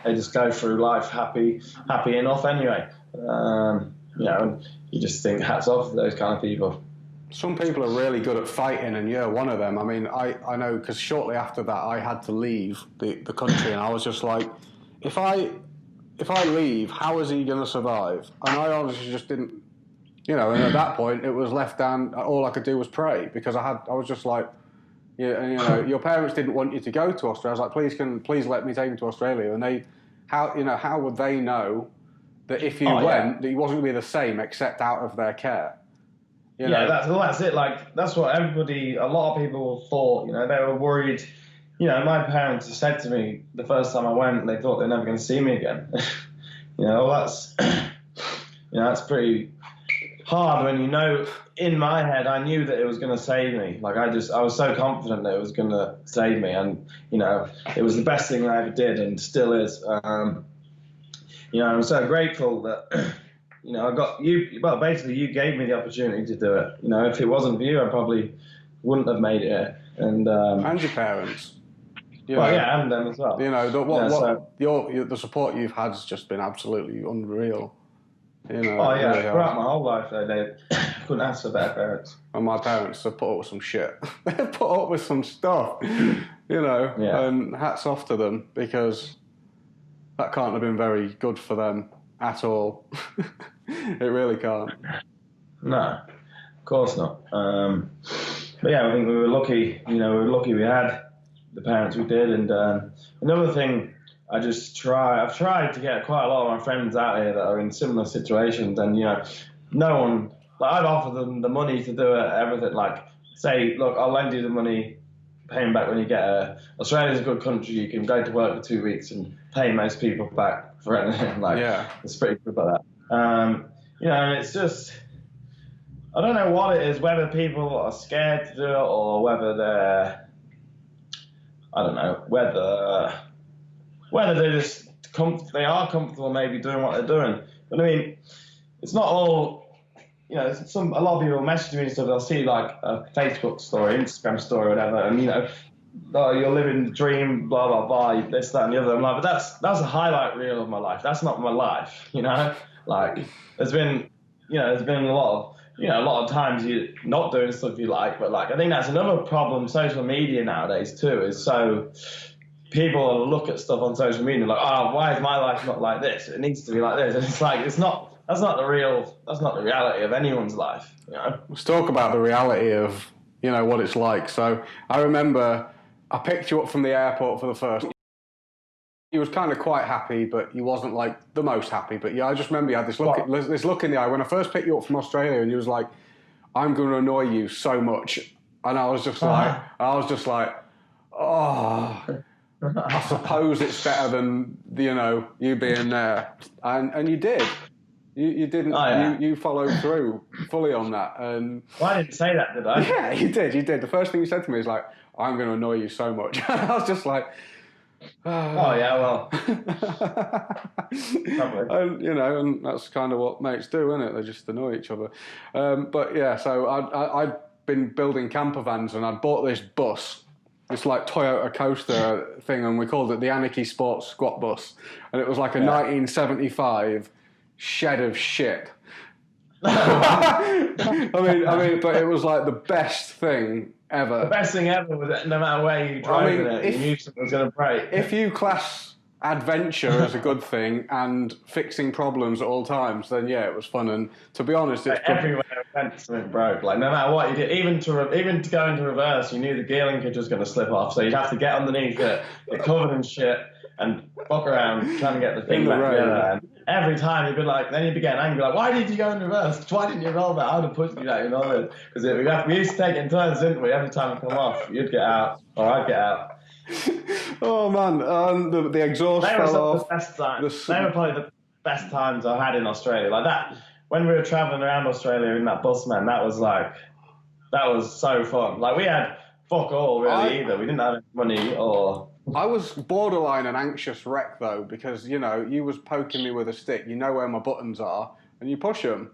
They just go through life happy enough anyway. And you just think hats off to those kind of people. Some people are really good at fighting, and you're one of them. I mean, I know, because shortly after that I had to leave the country, and I was just like, if I leave, how is he going to survive? And I honestly just didn't, and at that point it was left down, all I could do was pray, because I was just like, your parents didn't want you to go to Australia. I was like, please let me take you to Australia. And how would they know that if you went, that you wasn't going to be the same except out of their care? That's it. Like, that's what a lot of people thought. They were worried. My parents said to me the first time I went, they thought they're never going to see me again. That's that's pretty hard when in my head I knew that it was going to save me. Like I was so confident that it was going to save me, and it was the best thing I ever did, and still is. I'm so grateful that I got you. Well, basically, you gave me the opportunity to do it. If it wasn't for you, I probably wouldn't have made it. And your parents. And them as well. The support you've had has just been absolutely unreal. Really throughout my whole life, they couldn't ask for better parents. And my parents have put up with some shit. They put up with some stuff, and hats off to them, because that can't have been very good for them at all. It really can't. No, of course not. But yeah, I think we were lucky. We were lucky we had the parents we did. And another thing, I've tried to get quite a lot of my friends out here that are in similar situations, and no one. Like, I'd offer them the money to do it, everything. Like, say, look, I'll lend you the money, pay them back when you get here. Australia's a good country. You can go to work for 2 weeks and pay most people back for anything. It's pretty good about that. And it's just, I don't know what it is, whether people are scared to do it or whether they're, I don't know, whether they're just they are comfortable maybe doing what they're doing. But I mean, it's not all. A lot of people message me and stuff. They'll see like a Facebook story, Instagram story, whatever, and you're living the dream, blah blah blah, this, that, and the other. I'm like, but that's a highlight reel of my life. That's not my life, Like, there's been a lot of times you're not doing stuff you like, but like I think that's another problem. Social media nowadays too is so. People look at stuff on social media like, oh, why is my life not like this? It needs to be like this. And it's like, that's not the reality of anyone's life. Let's talk about the reality of, what it's like. So I remember I picked you up from the airport for the first. You was kind of quite happy, but you wasn't like the most happy. But I just remember you had this look in the eye when I first picked you up from Australia, and you was like, I'm going to annoy you so much. And I was just like, oh, I suppose it's better than, you being there. And you did. You didn't. Oh, yeah. You followed through fully on that. And well, I didn't say that, did I? Yeah, you did. You did. The first thing you said to me is like, I'm going to annoy you so much. And I was just like, oh yeah, well. and that's kind of what mates do, isn't it? They just annoy each other. But yeah, so I'd been building camper vans, and I'd bought this bus. This like Toyota Coaster thing, and we called it the Anarchy Sports Squat Bus, and it was like a 1975 shed of shit. I mean, but it was like the best thing ever. The best thing ever was that no matter where you drove it, you knew something was going to break. If you class adventure as a good thing and fixing problems at all times, then yeah, it was fun. And to be honest, it's everywhere I went, something broke. Like no matter what you did, even to go into reverse, you knew the gear linkage was going to slip off, so you'd have to get underneath it, get covered in shit, and fuck around trying to get the thing back together. And every time you'd be like, then you'd be getting angry, like, why did you go in reverse? Why didn't you roll that? I would have pushed you that, because we used to take it in turns, didn't we? Every time it come off, you'd get out, or I'd get out. Oh man, the exhaust They were fell some of off. the best times. They were probably the best times I had in Australia. Like that, when we were traveling around Australia in that bus, man, that was so fun. Like we had fuck all really either. We didn't have any money or. I was borderline an anxious wreck though, because you was poking me with a stick. You know where my buttons are, and you push them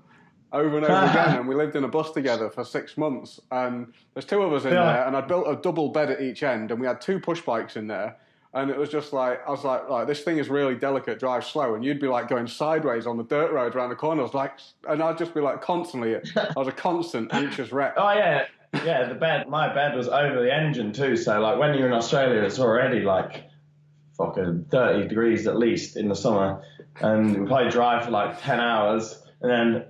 over and over again. And we lived in a bus together for 6 months, and there's 2 of us in there, and I built a double bed at each end, and we had 2 push bikes in there. And it was just like, I was like, this thing is really delicate, drive slow. And you'd be like going sideways on the dirt roads around the corner. I was like, and I'd just be like constantly, I was a constant anxious wreck. Oh yeah. Yeah, my bed was over the engine too. So like when you're in Australia, it's already like fucking 30 degrees at least in the summer. And we probably drive for like 10 hours. And then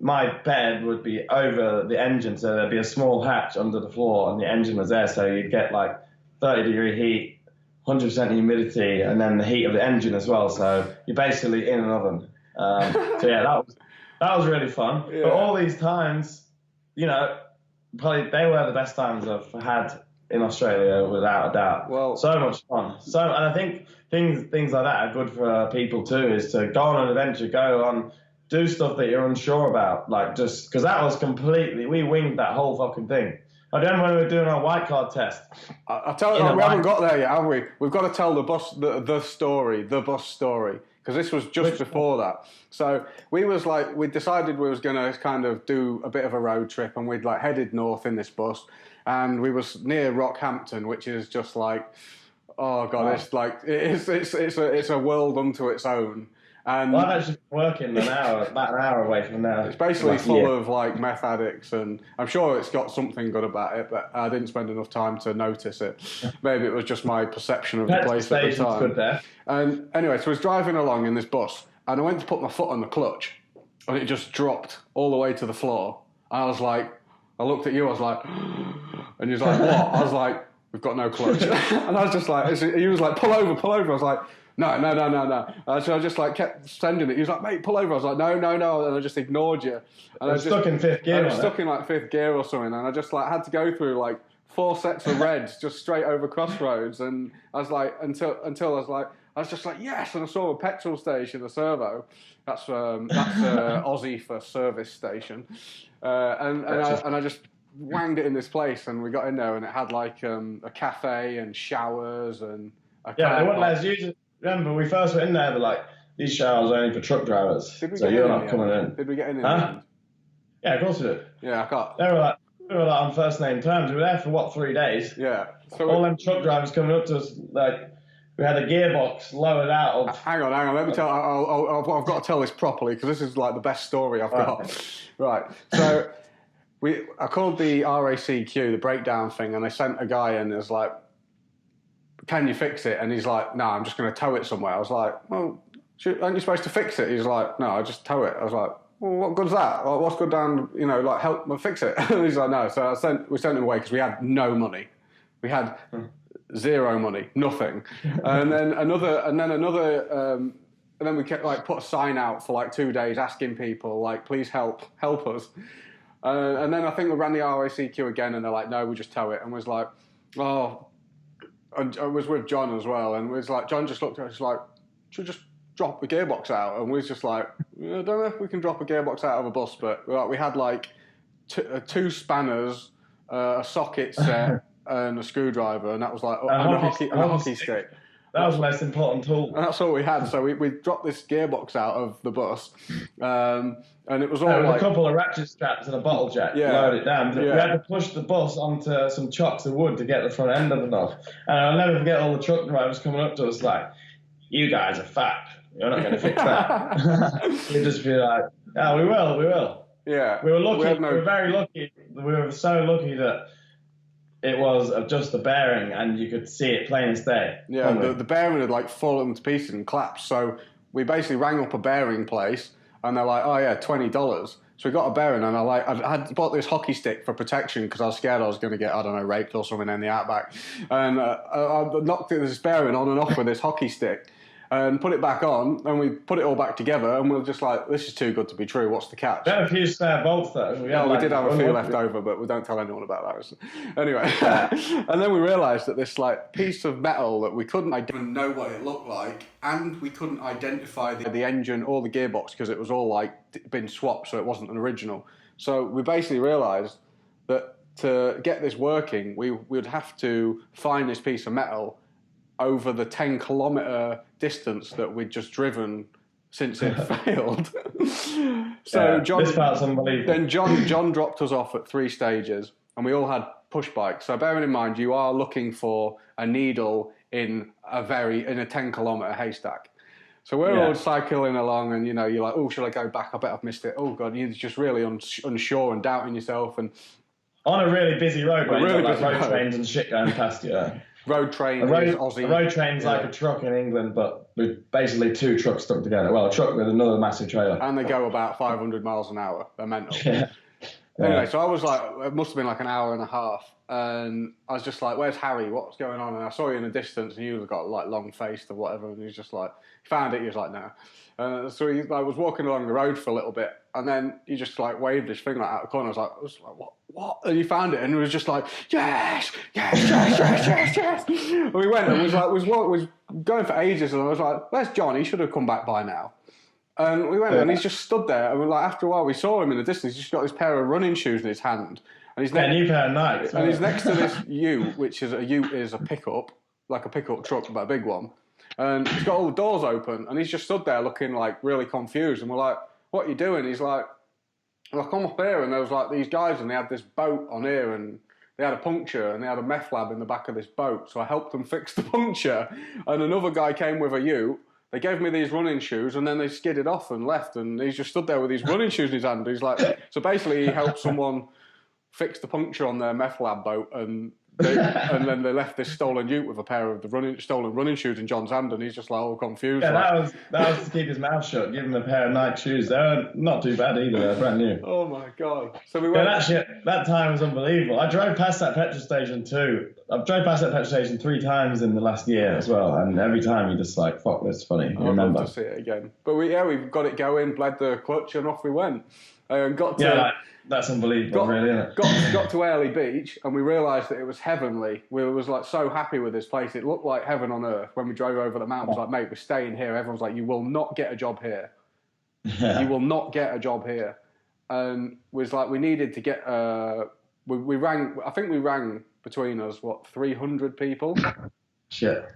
my bed would be over the engine. So there'd be a small hatch under the floor and the engine was there. So you'd get like 30-degree heat, 100% humidity, and then the heat of the engine as well. So you're basically in an oven. So yeah, that was really fun. Yeah. But all these times, probably they were the best times I've had in Australia, without a doubt. Well, so much fun. And I think things like that are good for people too. Is to go on an adventure, do stuff that you're unsure about, like just because that was we winged that whole fucking thing. I remember when we were doing our white card test. I'll tell you, we haven't got there yet, have we? We've got to tell the bus story, because this was just before that. So we decided we was going to kind of do a bit of a road trip, and we'd like headed north in this bus, and we was near Rockhampton, which is just like, oh god, it's like it's a world unto its own. And I've actually been working about an hour away from there. It's basically full of like meth addicts, and I'm sure it's got something good about it, but I didn't spend enough time to notice it. Maybe it was just my perception of the place at the time. Good there. And anyway, so I was driving along in this bus, and I went to put my foot on the clutch, and it just dropped all the way to the floor. And I looked at you, I was like, and he was like, what? I was like, we've got no clutch. And I was just like, he was like, pull over. I was like, no. So I just like kept sending it. He was like, mate, pull over. I was like, no. And I just ignored you. And I was stuck in 5th gear. I was stuck in like 5th gear or something. And I just like had to go through like 4 sets of reds just straight over crossroads. And I was like, until I was just like, yes. And I saw a petrol station, a servo. That's Aussie for service station. And I just wanged it in this place, and we got in there, and it had like a cafe and showers and a they wouldn't let us use it. Remember, we first went in there, they're like, these showers are only for truck drivers, so you're not coming in. Did we get in the end? Yeah, of course we did. Yeah, I got. We were like on first name terms. We were there for 3 days? Yeah. So all them truck drivers coming up to us, like, we had a gearbox lowered out of... Hang on. Let me tell. I've got to tell this properly, because this is like the best story I've got. Right. So I called the RACQ, the breakdown thing, and they sent a guy in. It was like, can you fix it? And he's like, no, I'm just going to tow it somewhere. I was like, well, aren't you supposed to fix it? He's like, no, I just tow it. I was like, well, what good's that? Like, what's good down, like help me fix it? And he's like, no. So we sent him away because we had no money. We had zero money, nothing. And then we kept like put a sign out for like 2 days asking people like, please help us. And then I think we ran the RACQ again, and they're like, no, we just tow it. And was like, oh. And I was with John as well, and was like, John just looked at us like, should we just drop the gearbox out? And we was just like, I don't know if we can drop a gearbox out of a bus, but we had like 2 spanners, a socket set, and a screwdriver, and that was like, and a hockey stick. That was the most important tool. And that's all we had. So we dropped this gearbox out of the bus, and it was all like a couple of ratchet straps and a bottle jack to load it down. Yeah. We had to push the bus onto some chocks of wood to get the front end of it off. And I'll never forget all the truck drivers coming up to us like, you guys are fat. You're not going to fix that. We'd just be like, oh, we will. Yeah. We were lucky. We were very lucky. We were so lucky that it was just the bearing, and you could see it plain as day. Yeah, the bearing had like fallen to pieces and collapsed. So we basically rang up a bearing place, and they're like, "Oh yeah, $20." So we got a bearing, and I had bought this hockey stick for protection because I was scared I was going to get, I don't know, raped or something in the outback. And I knocked this bearing on and off with this hockey stick. and put it back on, and we put it all back together, and we were just like, this is too good to be true. What's the catch? We had a few spare bolts though. We did have a few left over, but we don't tell anyone about that. Anyway, and then we realised that this like piece of metal that we couldn't even know what it looked like, and we couldn't identify the engine or the gearbox because it was all like been swapped, so it wasn't an original. So we basically realised that to get this working, we would have to find this piece of metal over the 10-kilometre distance that we'd just driven since it failed. So John, this part's unbelievable. Then John dropped us off at 3 stages, and we all had push bikes. So bearing in mind, you are looking for a needle in a 10-kilometre haystack. So we're all cycling along, and you're like, oh, should I go back? I bet I've missed it. Oh God, you're just really unsure and doubting yourself. And on a really busy road, where you've got like road trains and shit going past you. Road train is Aussie. A road train's like a truck in England, but with basically 2 trucks stuck together. Well, a truck with another massive trailer. And they go about 500 miles an hour. They're mental. Anyway, so I was like, it must have been like an hour and a half. And I was just like, where's Harry? What's going on? And I saw you in the distance, and you got like long-faced or whatever. And he was just like, he found it. He was like, no. So I was walking along the road for a little bit. And then he just like waved his finger out the corner. I was like, what? And he found it, and it was just like, yes. And we went, and was going for ages, and I was like, where's John? He should have come back by now. And we went, and he's just stood there, and after a while, we saw him in the distance. He's just got this pair of running shoes in his hand, and he's new pair of Nikes. And he's next to this ute, which is a pickup, like a pickup truck, but a big one. And he's got all the doors open, and he's just stood there looking like really confused. And we're like, what are you doing? He's like, I come up here, and there was like these guys, and they had this boat on here, and they had a puncture, and they had a meth lab in the back of this boat. So I helped them fix the puncture, and another guy came with a ute. They gave me these running shoes, and then they skidded off and left, and he's just stood there with these running shoes in his hand. He's like, so basically he helped someone fix the puncture on their meth lab boat, and then they left this stolen ute with a pair of the stolen running shoes in John's hand, and he's just like all confused. Yeah, like, that was to keep his mouth shut. Give him a pair of Nike shoes. They're not too bad either. They're brand new. Oh my God! So we went. That time was unbelievable. I drove past that petrol station too. I've drove past that petrol station 3 times in the last year as well, and every time you're just like, "Fuck, that's funny." I'd love to see it again. But we got it going, bled the clutch, and off we went. That's unbelievable, really, isn't it? Got to Airlie Beach, and we realised that it was heavenly. We was like so happy with this place. It looked like heaven on earth when we drove over the mountains. Like, mate, we're staying here. Everyone's like, you will not get a job here. Yeah. You will not get a job here. And was like, we needed to get. We rang. I think we rang between us 300 people. Shit.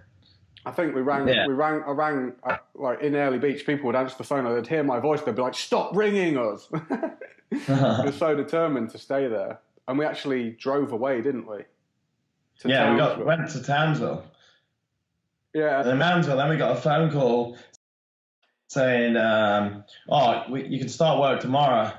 I think we rang. Yeah. I rang like in Airlie Beach. People would answer the phone. They'd hear my voice. They'd be like, "Stop ringing us." We were so determined to stay there, and we actually drove away, didn't we? We went to Townsville. Yeah. In Townsville, then we got a phone call saying, you can start work tomorrow.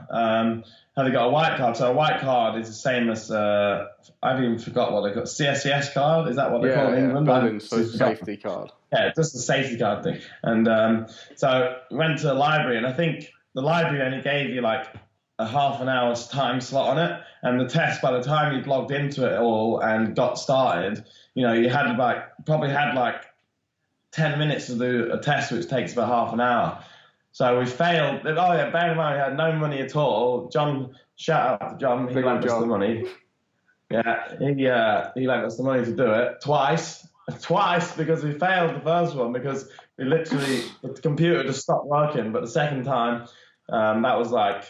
Have you got a white card? So a white card is the same as, I've even forgot what they call CSCS card. Is that what they call it in England? Building safety card. Yeah, just the safety card thing. And so we went to the library, and I think the library only gave you like a half an hour's time slot on it. And the test, by the time you'd logged into it all and got started, you had probably had 10 minutes to do a test, which takes about half an hour. So we failed. Bear in mind, we had no money at all. John, shout out to John. He lent us the money. Yeah, he lent us the money to do it twice because we failed the first one because the computer just stopped working. But the second time, that was like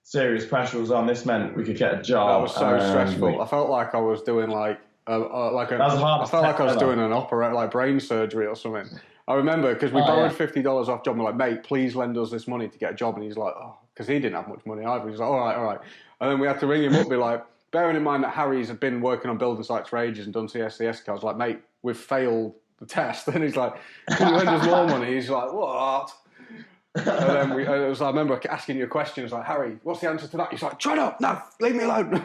serious pressure was on. This meant we could get a job. That was so stressful. I felt like I was doing I felt like I was doing an opera, like brain surgery or something. I remember because we borrowed $50 off John. We're like, mate, please lend us this money to get a job. And he's like, oh, because he didn't have much money either. He's like, all right. And then we had to ring him up, be like, bearing in mind that Harry's had been working on building sites for ages and done CSCS cards. Like, mate, we've failed the test. And he's like, can you lend us more money? He's like, what? And then I remember asking you a question. It's like, Harry, what's the answer to that? He's like, shut up, no, leave me alone.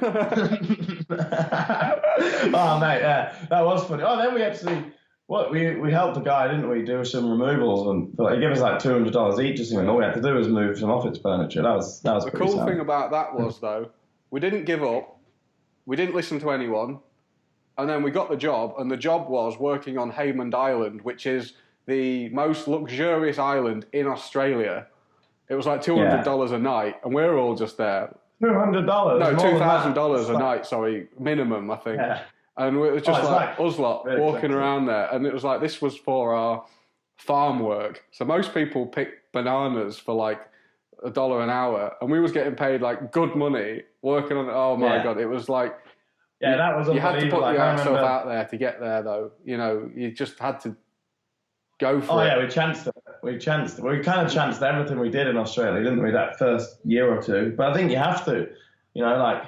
Oh, mate, yeah, that was funny. Oh, then we actually, we helped the guy, didn't we, do some removals, and he gave us like $200 each or something. All we had to do was move some office furniture. That was the pretty cool sad. thing about that was, though, we didn't give up, we didn't listen to anyone, and then we got the job, and the job was working on Haymond Island, which is the most luxurious island in Australia. It was like $200 a night, and we're all just there. $200? No, $2,000 a night, sorry, minimum, I think. Yeah. And it was just like us lot walking around there, and it was like this was for our farm work. So most people pick bananas for like $1 an hour, and we was getting paid like good money working on it. Oh my God, it was like that was you had to put yourself out there to get there, though. You know, you just had to go for it. Oh yeah, we chanced it. We kind of chanced everything we did in Australia, didn't we? That first year or two. But I think you have to, you know, like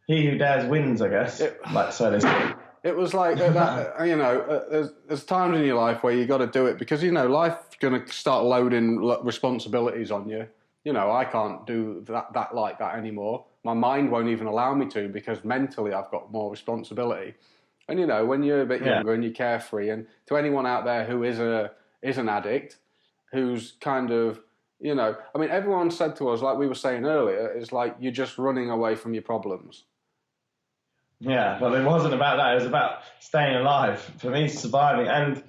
he who dares wins, I guess. So they say. It was like that, you know. There's times in your life where you got to do it because, you know, life's going to start loading responsibilities on you. You know, I can't do that like that anymore. My mind won't even allow me to because mentally I've got more responsibility. And, you know, when you're a bit younger and you're carefree, and to anyone out there who is an addict, who's kind of, you know, I mean, everyone said to us, like we were saying earlier, it's like you're just running away from your problems. Yeah, but it wasn't about that. It was about staying alive. For me, surviving. And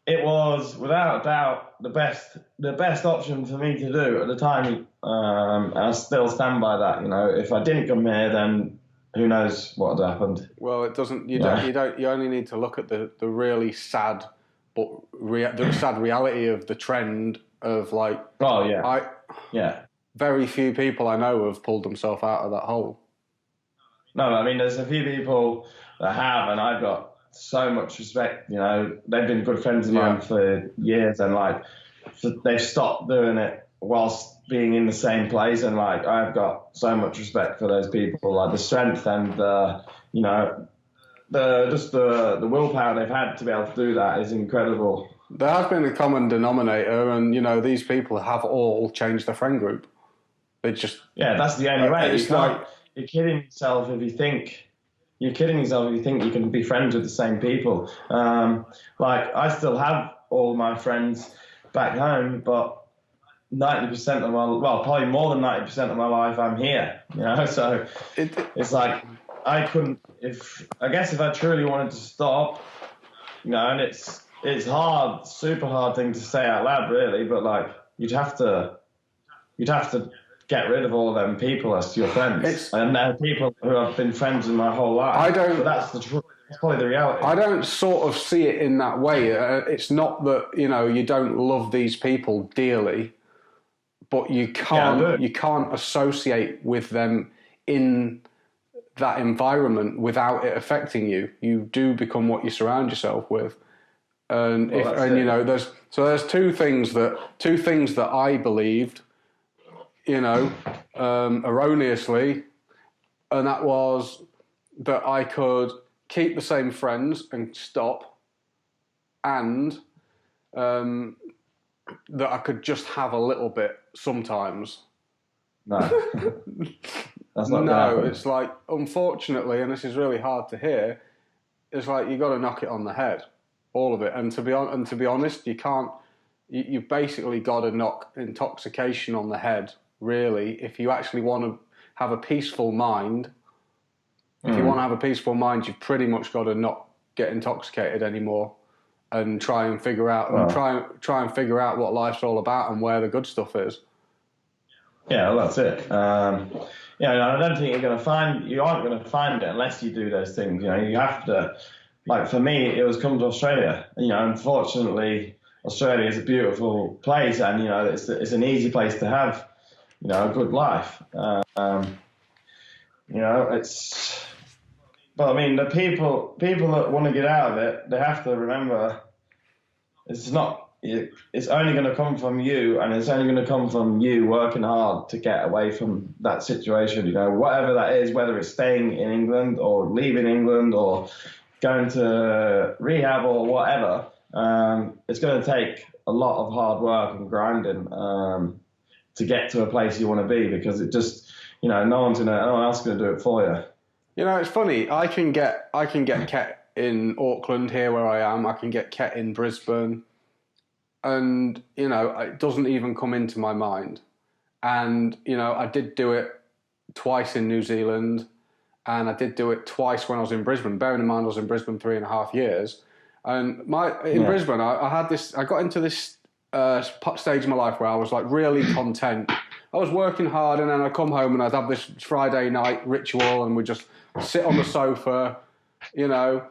it was, without doubt, the best option for me to do at the time. And I still stand by that. You know, if I didn't come here, then who knows what had happened. Well, it doesn't. You only need to look at the really sad, but the sad reality of the trend of like. Oh yeah. Very few people I know have pulled themselves out of that hole. No, I mean, there's a few people that have, and I've got so much respect. You know, they've been good friends of mine for years, and like they've stopped doing it whilst being in the same place. And like I've got so much respect for those people, like the strength and you know, the willpower they've had to be able to do that is incredible. There has been a common denominator, and you know, these people have all changed their friend group. They just that's the only way. You're kidding yourself if you think you can be friends with the same people. Like I still have all my friends back home, but 90% of probably more than 90% of my life, I'm here. You know, so it's like I couldn't. If I truly wanted to stop, you know, and it's hard, super hard thing to say out loud, really, but like you'd have to get rid of all of them people as your friends. And they're people who have been friends in my whole life. But that's the truth. That's probably the reality. I don't sort of see it in that way. It's not that, you know, you don't love these people dearly, but you can't associate with them in that environment without it affecting you. You do become what you surround yourself with. And you know, there's two things that I believed, you know, erroneously, and that was that I could keep the same friends and stop, and that I could just have a little bit sometimes. No, that's not. No, it's like, unfortunately, and this is really hard to hear, it's like you got to knock it on the head, all of it. And to be honest, you can't. You basically got to knock intoxication on the head. Really, if you actually want to have a peaceful mind, you've pretty much got to not get intoxicated anymore, and try and figure out what life's all about and where the good stuff is. Yeah, well, that's it. I don't think you aren't going to find it unless you do those things. You know, you have to. Like for me, it was come to Australia. You know, unfortunately, Australia is a beautiful place, and you know, it's an easy place to have, you know, a good life. You know, but I mean, the people that want to get out of it, they have to remember it's only going to come from you, and it's only going to come from you working hard to get away from that situation, you know, whatever that is, whether it's staying in England or leaving England or going to rehab or whatever. It's going to take a lot of hard work and grinding to get to a place you want to be, because it just, you know, no one else is going to do it for you. You know, it's funny. I can get ket in Auckland here where I am. I can get ket in Brisbane, and you know, it doesn't even come into my mind. And you know, I did do it twice in New Zealand, and I did do it twice when I was in Brisbane. Bearing in mind, I was in Brisbane 3.5 years, And in Brisbane, I got into this stage in my life where I was like really content. I was working hard, and then I'd come home and I'd have this Friday night ritual, and we'd just sit on the sofa, you know,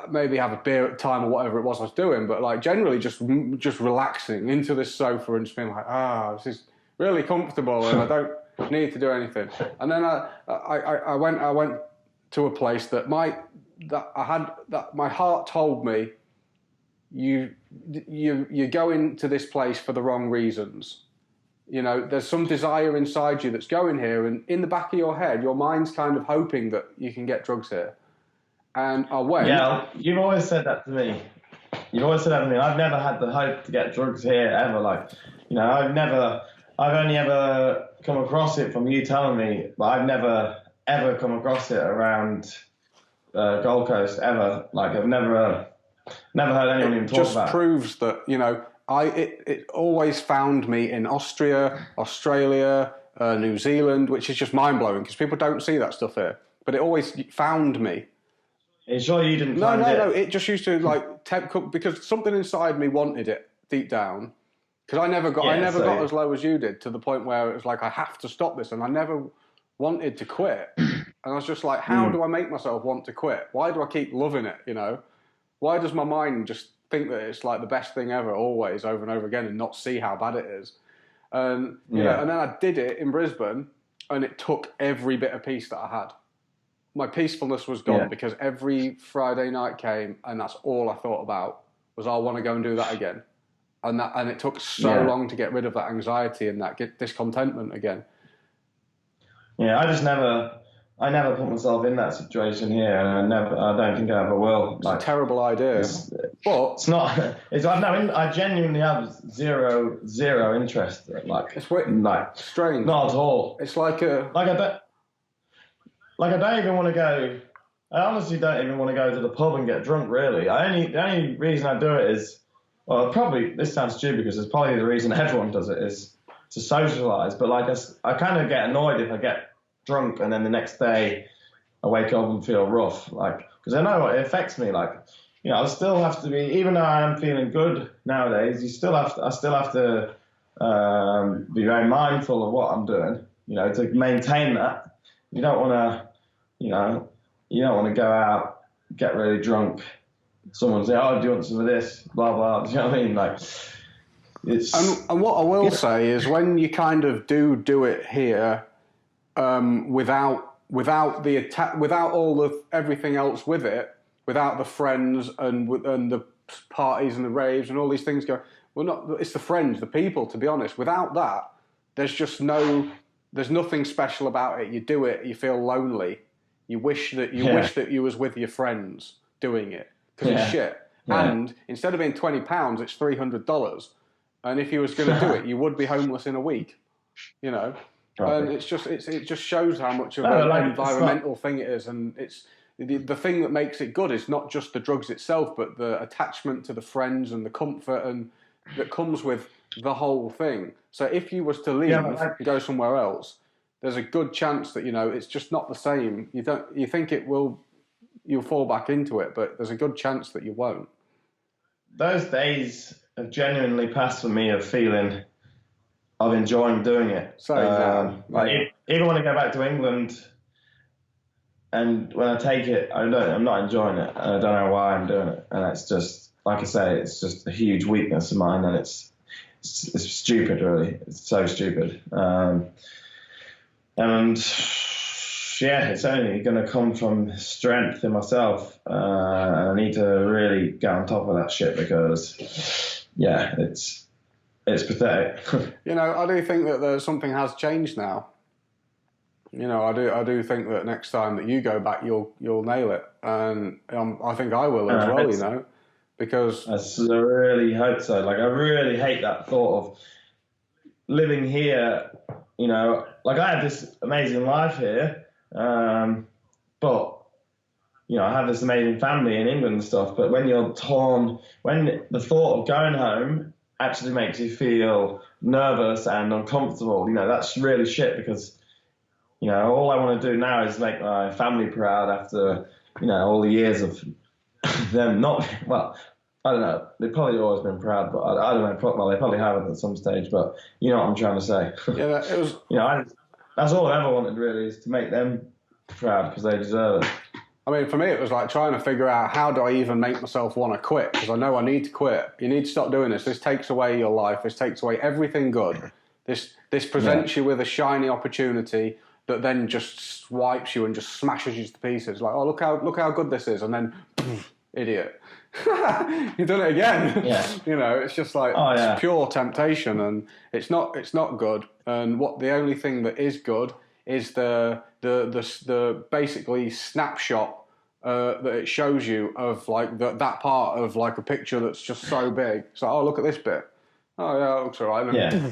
maybe have a beer at the time or whatever it was I was doing, but like generally just relaxing into this sofa and just being like, this is really comfortable, and I don't need to do anything. And then I went to a place that my heart told me, you're going to this place for the wrong reasons. You know, there's some desire inside you that's going here, and in the back of your head, your mind's kind of hoping that you can get drugs here. And I went. Yeah, you've always said that to me. I've never had the hope to get drugs here ever. Like, you know, I've only ever come across it from you telling me, but I've never ever come across it around Gold Coast ever. Like, I've never heard anyone even talk about it. It just proves that, you know, it always found me in Austria, Australia, New Zealand, which is just mind-blowing because people don't see that stuff here. But it always found me. Are you sure you didn't find it? No. It just used to, like, because something inside me wanted it deep down. Because I never got as low as you did, to the point where it was like, I have to stop this. And I never wanted to quit. And I was just like, how do I make myself want to quit? Why do I keep loving it, you know? Why does my mind just think that it's like the best thing ever, always, over and over again, and not see how bad it is? You know, and then I did it in Brisbane, and it took every bit of peace that I had. My peacefulness was gone because every Friday night came, and that's all I thought about was, I want to go and do that again. And it took so long to get rid of that anxiety and that discontentment again. Yeah, I never put myself in that situation here, and I don't think I ever will. It's a terrible idea. But it's not. I genuinely have zero interest. It's like strange. Not at all. It's like I don't even want to go. I honestly don't even want to go to the pub and get drunk. Really, the only reason I do it is, well, probably this sounds stupid because it's probably the reason everyone does it, is to socialise. But like I kind of get annoyed if I get drunk and then the next day I wake up and feel rough, like, because I know it affects me. Like, you know, I still have to be, even though I am feeling good nowadays, I still have to be very mindful of what I'm doing, you know, to maintain that. You don't want to go out, get really drunk, someone say, do you want some of this, blah blah, do you know what I mean? Like, it's and what I will say is, when you kind of do it here, without the attack, without all of everything else with it, without the friends and the parties and the raves and all these things go. Well, it's the friends, the people. To be honest, without that, there's nothing special about it. You do it, you feel lonely. You wish that you was with your friends doing it, because it's shit. Yeah. And instead of being £20, it's $300. And if you was going to do it, you would be homeless in a week. You know. And it just shows how much of an environmental thing it is, and it's the thing that makes it good is not just the drugs itself, but the attachment to the friends and the comfort and that comes with the whole thing. So if you was to leave and go somewhere else, there's a good chance that, you know, it's just not the same. You think you'll fall back into it, but there's a good chance that you won't. Those days have genuinely passed for me of feeling. I've enjoyed doing it. Like, even when I go back to England, and when I take it, I'm not enjoying it, and I don't know why I'm doing it. And it's just, like I say, it's just a huge weakness of mine, and it's stupid, really. It's so stupid. And it's only going to come from strength in myself, and I need to really get on top of that shit because, it's pathetic. You know, I do think that something has changed now. You know, I do think that next time that you go back, you'll nail it, and I think I will as well. You know, because I really hope so. Like, I really hate that thought of living here. You know, like, I have this amazing life here, but you know, I have this amazing family in England and stuff. But when you're torn, when the thought of going home actually makes you feel nervous and uncomfortable, you know, that's really shit, because, you know, all I want to do now is make my family proud after, you know, all the years of them not, well, I don't know. They've probably always been proud, but I don't know. Well, they probably haven't at some stage, but you know what I'm trying to say. Yeah, it was. That's all I ever wanted really, is to make them proud because they deserve it. I mean, for me, it was like trying to figure out how do I even make myself want to quit, because I know I need to quit. You need to stop doing this. This takes away your life. This takes away everything good. This presents you with a shiny opportunity that then just swipes you and just smashes you to pieces. Like, oh, look how good this is, and then idiot, you've done it again. Yeah. It's just like it's pure temptation, and it's not good. And the only thing that is good is the basically snapshot that it shows you of like that part of like a picture that's just so big. It's like, oh, look at this bit. Oh yeah, it looks alright. Yeah.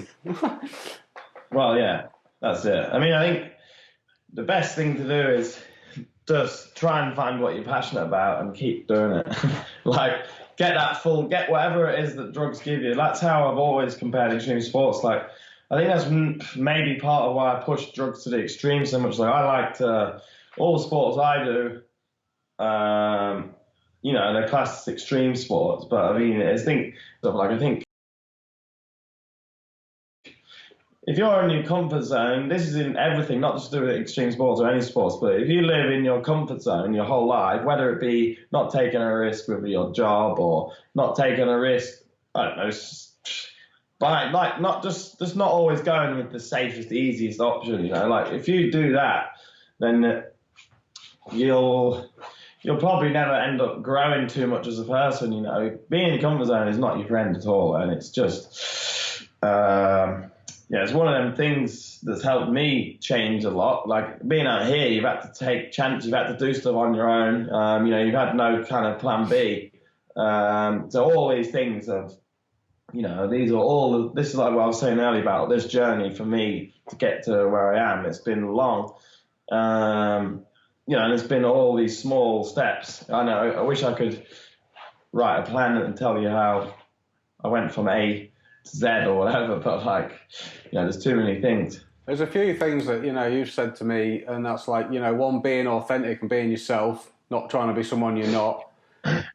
Well, yeah, that's it. I mean, I think the best thing to do is just try and find what you're passionate about and keep doing it. Like, get whatever it is that drugs give you. That's how I've always compared extreme sports. Like, I think that's maybe part of why I push drugs to the extreme so much. Like, I like all the sports I do, they're classed as extreme sports. But I mean, I think if you're in your comfort zone, this is in everything, not just to do with extreme sports or any sports, but if you live in your comfort zone your whole life, whether it be not taking a risk with your job or not taking a risk, I don't know, by like not just not always going with the safest, easiest option, like if you do that, then you'll probably never end up growing too much as a person, Being in your comfort zone is not your friend at all, and it's just it's one of them things that's helped me change a lot. Like being out here, you've had to take chances, you've had to do stuff on your own. You've had no kind of plan B. So all these things have, this is like what I was saying earlier about this journey for me to get to where I am. It's been long. And it's been all these small steps. I know, I wish I could write a plan and tell you how I went from A to Z or whatever, but there's too many things. There's a few things that, you've said to me, and that's like, one, being authentic and being yourself, not trying to be someone you're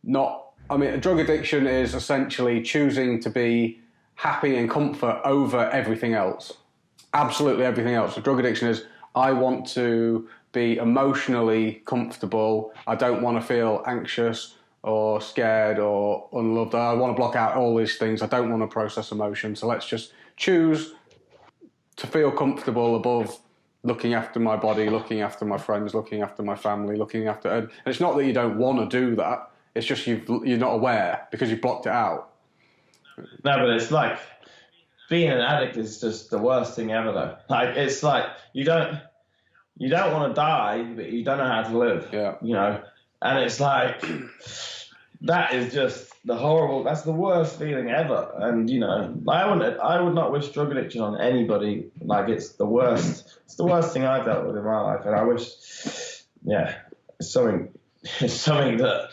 not. I mean, a drug addiction is essentially choosing to be happy and comfort over everything else. Absolutely everything else. A drug addiction is, I want to be emotionally comfortable. I don't want to feel anxious or scared or unloved. I want to block out all these things. I don't want to process emotion. So let's just choose to feel comfortable above looking after my body, looking after my friends, looking after my family, and it's not that you don't want to do that. It's just you're not aware because you've blocked it out. No, but it's like being an addict is just the worst thing ever, though. Like, it's like you don't want to die, but you don't know how to live. Yeah. And it's like that is just that's the worst feeling ever. And I would not wish drug addiction on anybody. Like, it's the worst. It's the worst thing I've dealt with in my life, and I wish, it's something that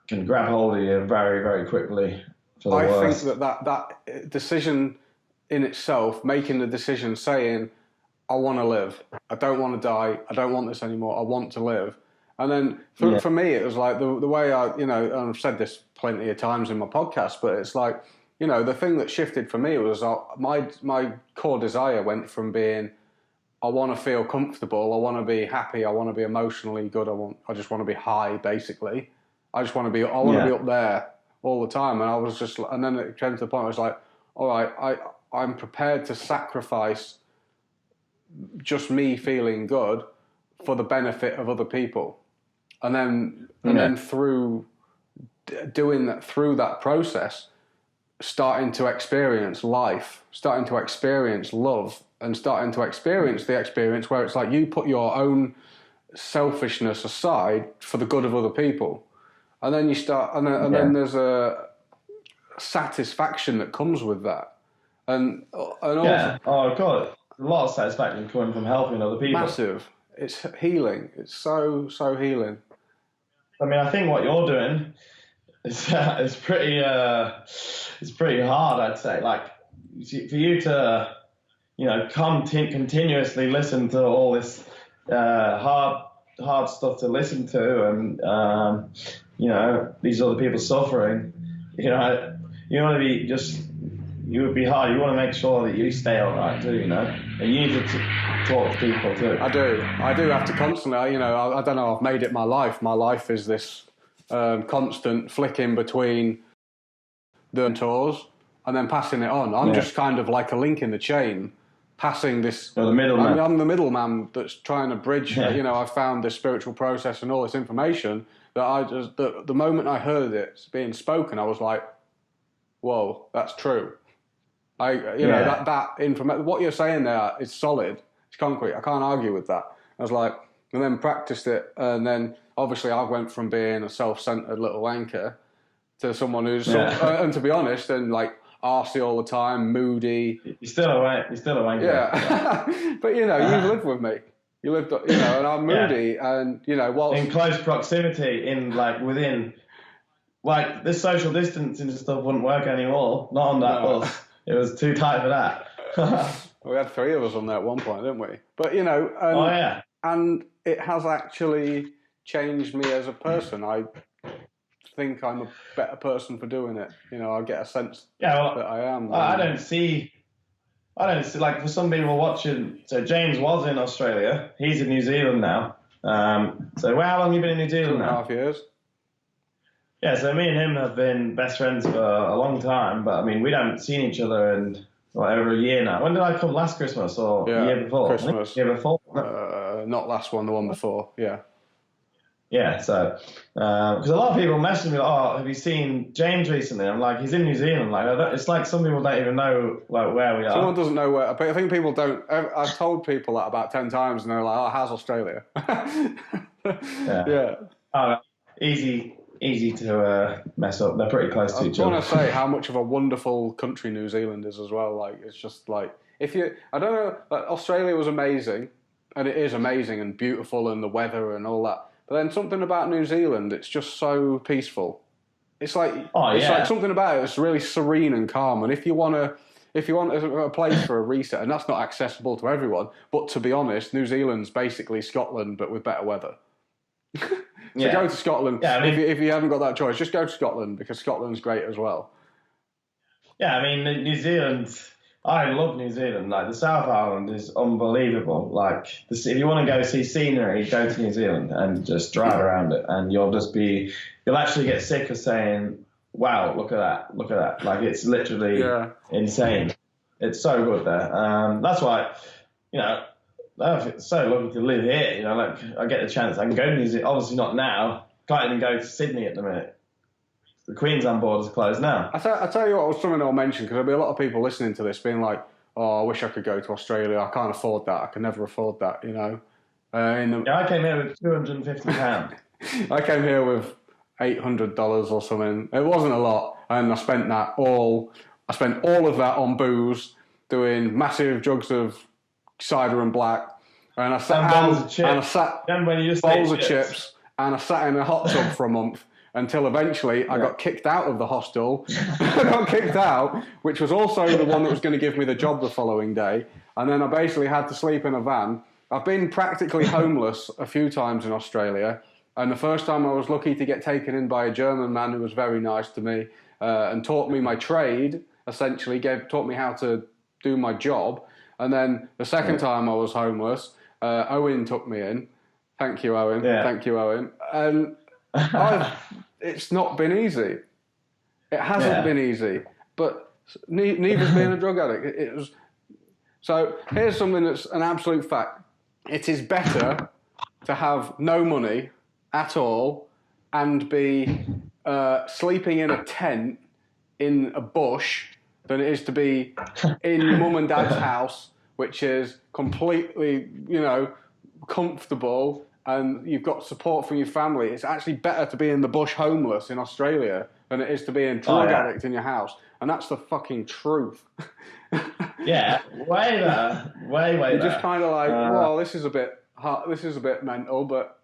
can grab hold of you very, very quickly. For the worst. Think that decision in itself, making the decision, saying, I want to live. I don't want to die. I don't want this anymore. I want to live. And then for me, it was like the way and I've said this plenty of times in my podcast, but it's like, the thing that shifted for me was my core desire went from being, I want to feel comfortable. I want to be happy. I want to be emotionally good. I just want to be high, basically. I want to be up there all the time. And I was just, and then it came to the point where I was like, all right, I'm prepared to sacrifice just me feeling good for the benefit of other people. And then through doing that, through that process, starting to experience life, starting to experience love, and starting to experience the experience where it's like you put your own selfishness aside for the good of other people. And then you start, then there's a satisfaction that comes with that. And also, oh God, a lot of satisfaction coming from helping other people. Massive. It's healing. It's so healing. I mean, I think what you're doing is pretty hard, I'd say. Like, for you to, continuously listen to all this hard hard stuff to listen to, and you know, these other people suffering. You know, you want to be just. You would be hard. You want to make sure that you stay all right too, you know. And you need to talk to people too. I do. I do have to constantly. You know, I don't know. I've made it my life. My life is this constant flicking between the tours and then passing it on. I'm just kind of like a link in the chain, passing this. You're the middleman. I'm the middleman that's trying to bridge. You know, I found this spiritual process and all this information that the moment I heard it being spoken, I was like, "Whoa, that's true." You know, that information, what you're saying there is solid. It's concrete. I can't argue with that. I was like, and then practiced it. And then obviously I went from being a self-centered little wanker to someone who's, and to be honest, and like arsey all the time, moody. You're still a wanker. Yeah. But you know, you've lived with me. You lived, you know, and I'm moody and, you know, whilst... In close proximity, within, like, this social distancing stuff wouldn't work anymore. Not on that bus. It was too tight for that. We had 3 of us on there at one point, didn't we? But, you know, and it has actually changed me as a person. I think I'm a better person for doing it. You know, I get a sense that I am. I don't see, like, for some people watching, so James was in Australia. He's in New Zealand now. So how long have you been in New Zealand now? 2.5 years. Yeah, so me and him have been best friends for a long time, but I mean, we haven't seen each other in over a year now. When did I come? Last Christmas or the year before? Christmas. Year before? Not last one, the one before, yeah. Yeah, so, because a lot of people message me, have you seen James recently? I'm like, he's in New Zealand. Like, it's like some people don't even know like where we are. Someone doesn't know where, I think people don't, I've told people that about 10 times and they're like, how's Australia? Yeah. Oh, easy to mess up. They're pretty close to each other. I want to say how much of a wonderful country New Zealand is as well. Like, it's just like, I don't know, like, Australia was amazing, and it is amazing and beautiful, and the weather and all that. But then something about New Zealand, it's just so peaceful. It's like, it's like something about it that's really serene and calm. And if you want a place for a reset, and that's not accessible to everyone, but to be honest, New Zealand's basically Scotland, but with better weather. So go to Scotland. Yeah, I mean, if you haven't got that choice, just go to Scotland, because Scotland's great as well. Yeah, I mean, New Zealand, I love New Zealand. Like, the South Island is unbelievable. Like, if you want to go see scenery, go to New Zealand and just drive around it, and you'll actually get sick of saying, wow, look at that. Like, it's literally insane. It's so good there. That's why, you know, it's so lucky to live here. You know, like, I get the chance. I can go to New Zealand. Obviously not now. Can't even go to Sydney at the minute. The Queensland borders are closed now. I tell you what, was something I'll mention, because there'll be a lot of people listening to this being like, I wish I could go to Australia. I can't afford that. I can never afford that, you know. I came here with £250. I came here with $800 or something. It wasn't a lot, and I spent all of that on booze, doing massive jugs of cider and black, and I sat bowls of chips, and I sat in a hot tub for a month until eventually I got kicked out of the hostel. I got kicked out, which was also the one that was going to give me the job the following day, and then I basically had to sleep in a van. I've been practically homeless a few times in Australia, and the first time I was lucky to get taken in by a German man who was very nice to me and taught me my trade, essentially taught me how to do my job. And then the second time I was homeless, Owen took me in. Thank you, Owen. Yeah. Thank you, Owen. And it's not been easy. It hasn't been easy. But neither's being a drug addict. So here's something that's an absolute fact. It is better to have no money at all and be sleeping in a tent in a bush than it is to be in mum and dad's house, which is completely, you know, comfortable, and you've got support from your family. It's actually better to be in the bush homeless in Australia than it is to be a drug addict in your house. And that's the fucking truth. Yeah, way better. Way You're just kind of like, well, this is a bit hard, this is a bit mental, but...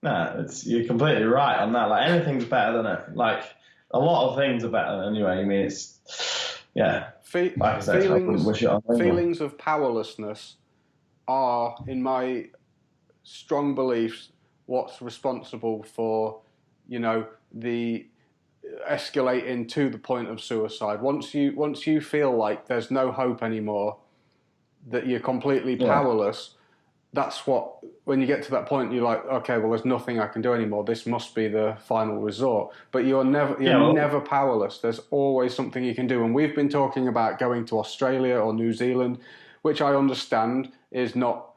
No, you're completely right on that. Like, anything's better than it. Like, a lot of things are better anyway. I mean, it's, like I said, feelings of powerlessness are, in my strong beliefs what's responsible for, the escalating to the point of suicide. Once you feel like there's no hope anymore, that you're completely powerless, that's what, when you get to that point, you're like, okay, well, there's nothing I can do anymore. This must be the final resort. But you're never powerless. There's always something you can do. And we've been talking about going to Australia or New Zealand, which I understand is not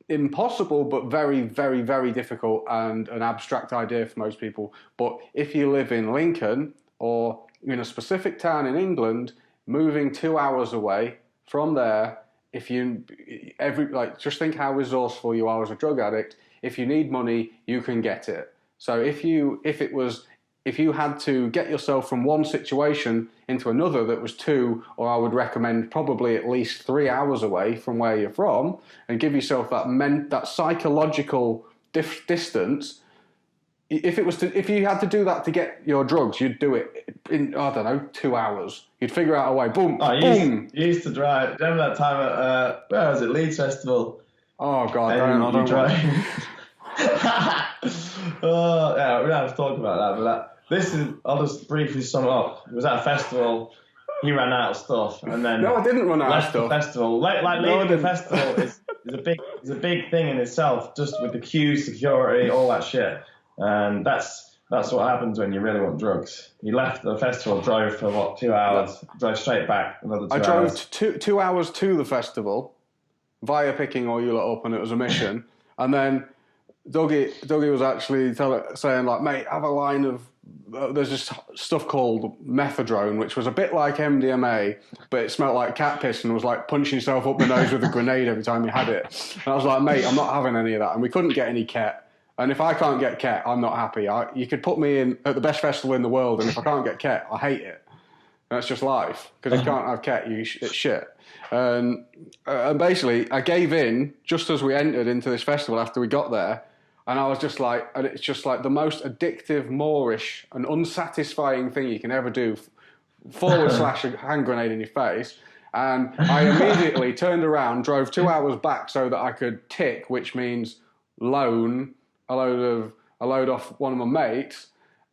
impossible, but very, very, very difficult and an abstract idea for most people. But if you live in Lincoln or in a specific town in England, moving 2 hours away from there, just think how resourceful you are as a drug addict. If you need money, you can get it. So if you had to get yourself from one situation into another that was 2, or I would recommend probably at least 3 hours away from where you're from, and give yourself that psychological distance. If you had to do that to get your drugs, you'd do it in, I don't know, 2 hours. You'd figure out a way. Boom, boom. You used to drive. Remember that time at where was it? Leeds Festival. Oh God, I don't drive. Oh yeah, we don't have to talk about that. But I'll just briefly sum it up. It was at a festival. He ran out of stuff, and then no, I didn't run out of stuff. The festival, leaving the festival is a big thing in itself, just with the queue, security, all that shit. And that's what happens when you really want drugs. You left the festival, drove for 2 hours, drove straight back another 2 hours. I drove 2 hours to the festival via picking all you lot up, and it was a mission. And then Dougie was actually saying like, mate, have a line of there's this stuff called methadone, which was a bit like MDMA, but it smelled like cat piss and was like punching yourself up the nose with a grenade every time you had it. And I was like, mate, I'm not having any of that. And we couldn't get any ket. And if I can't get ket, I'm not happy. You could put me in at the best festival in the world, and if I can't get ket, I hate it. That's just life. Because if you can't have ket, it's shit. And basically, I gave in just as we entered into this festival after we got there. And I was just like, and it's just like the most addictive, moreish, and unsatisfying thing you can ever do, / a hand grenade in your face. And I immediately turned around, drove 2 hours back so that I could tick, which means loan a load off one of my mates.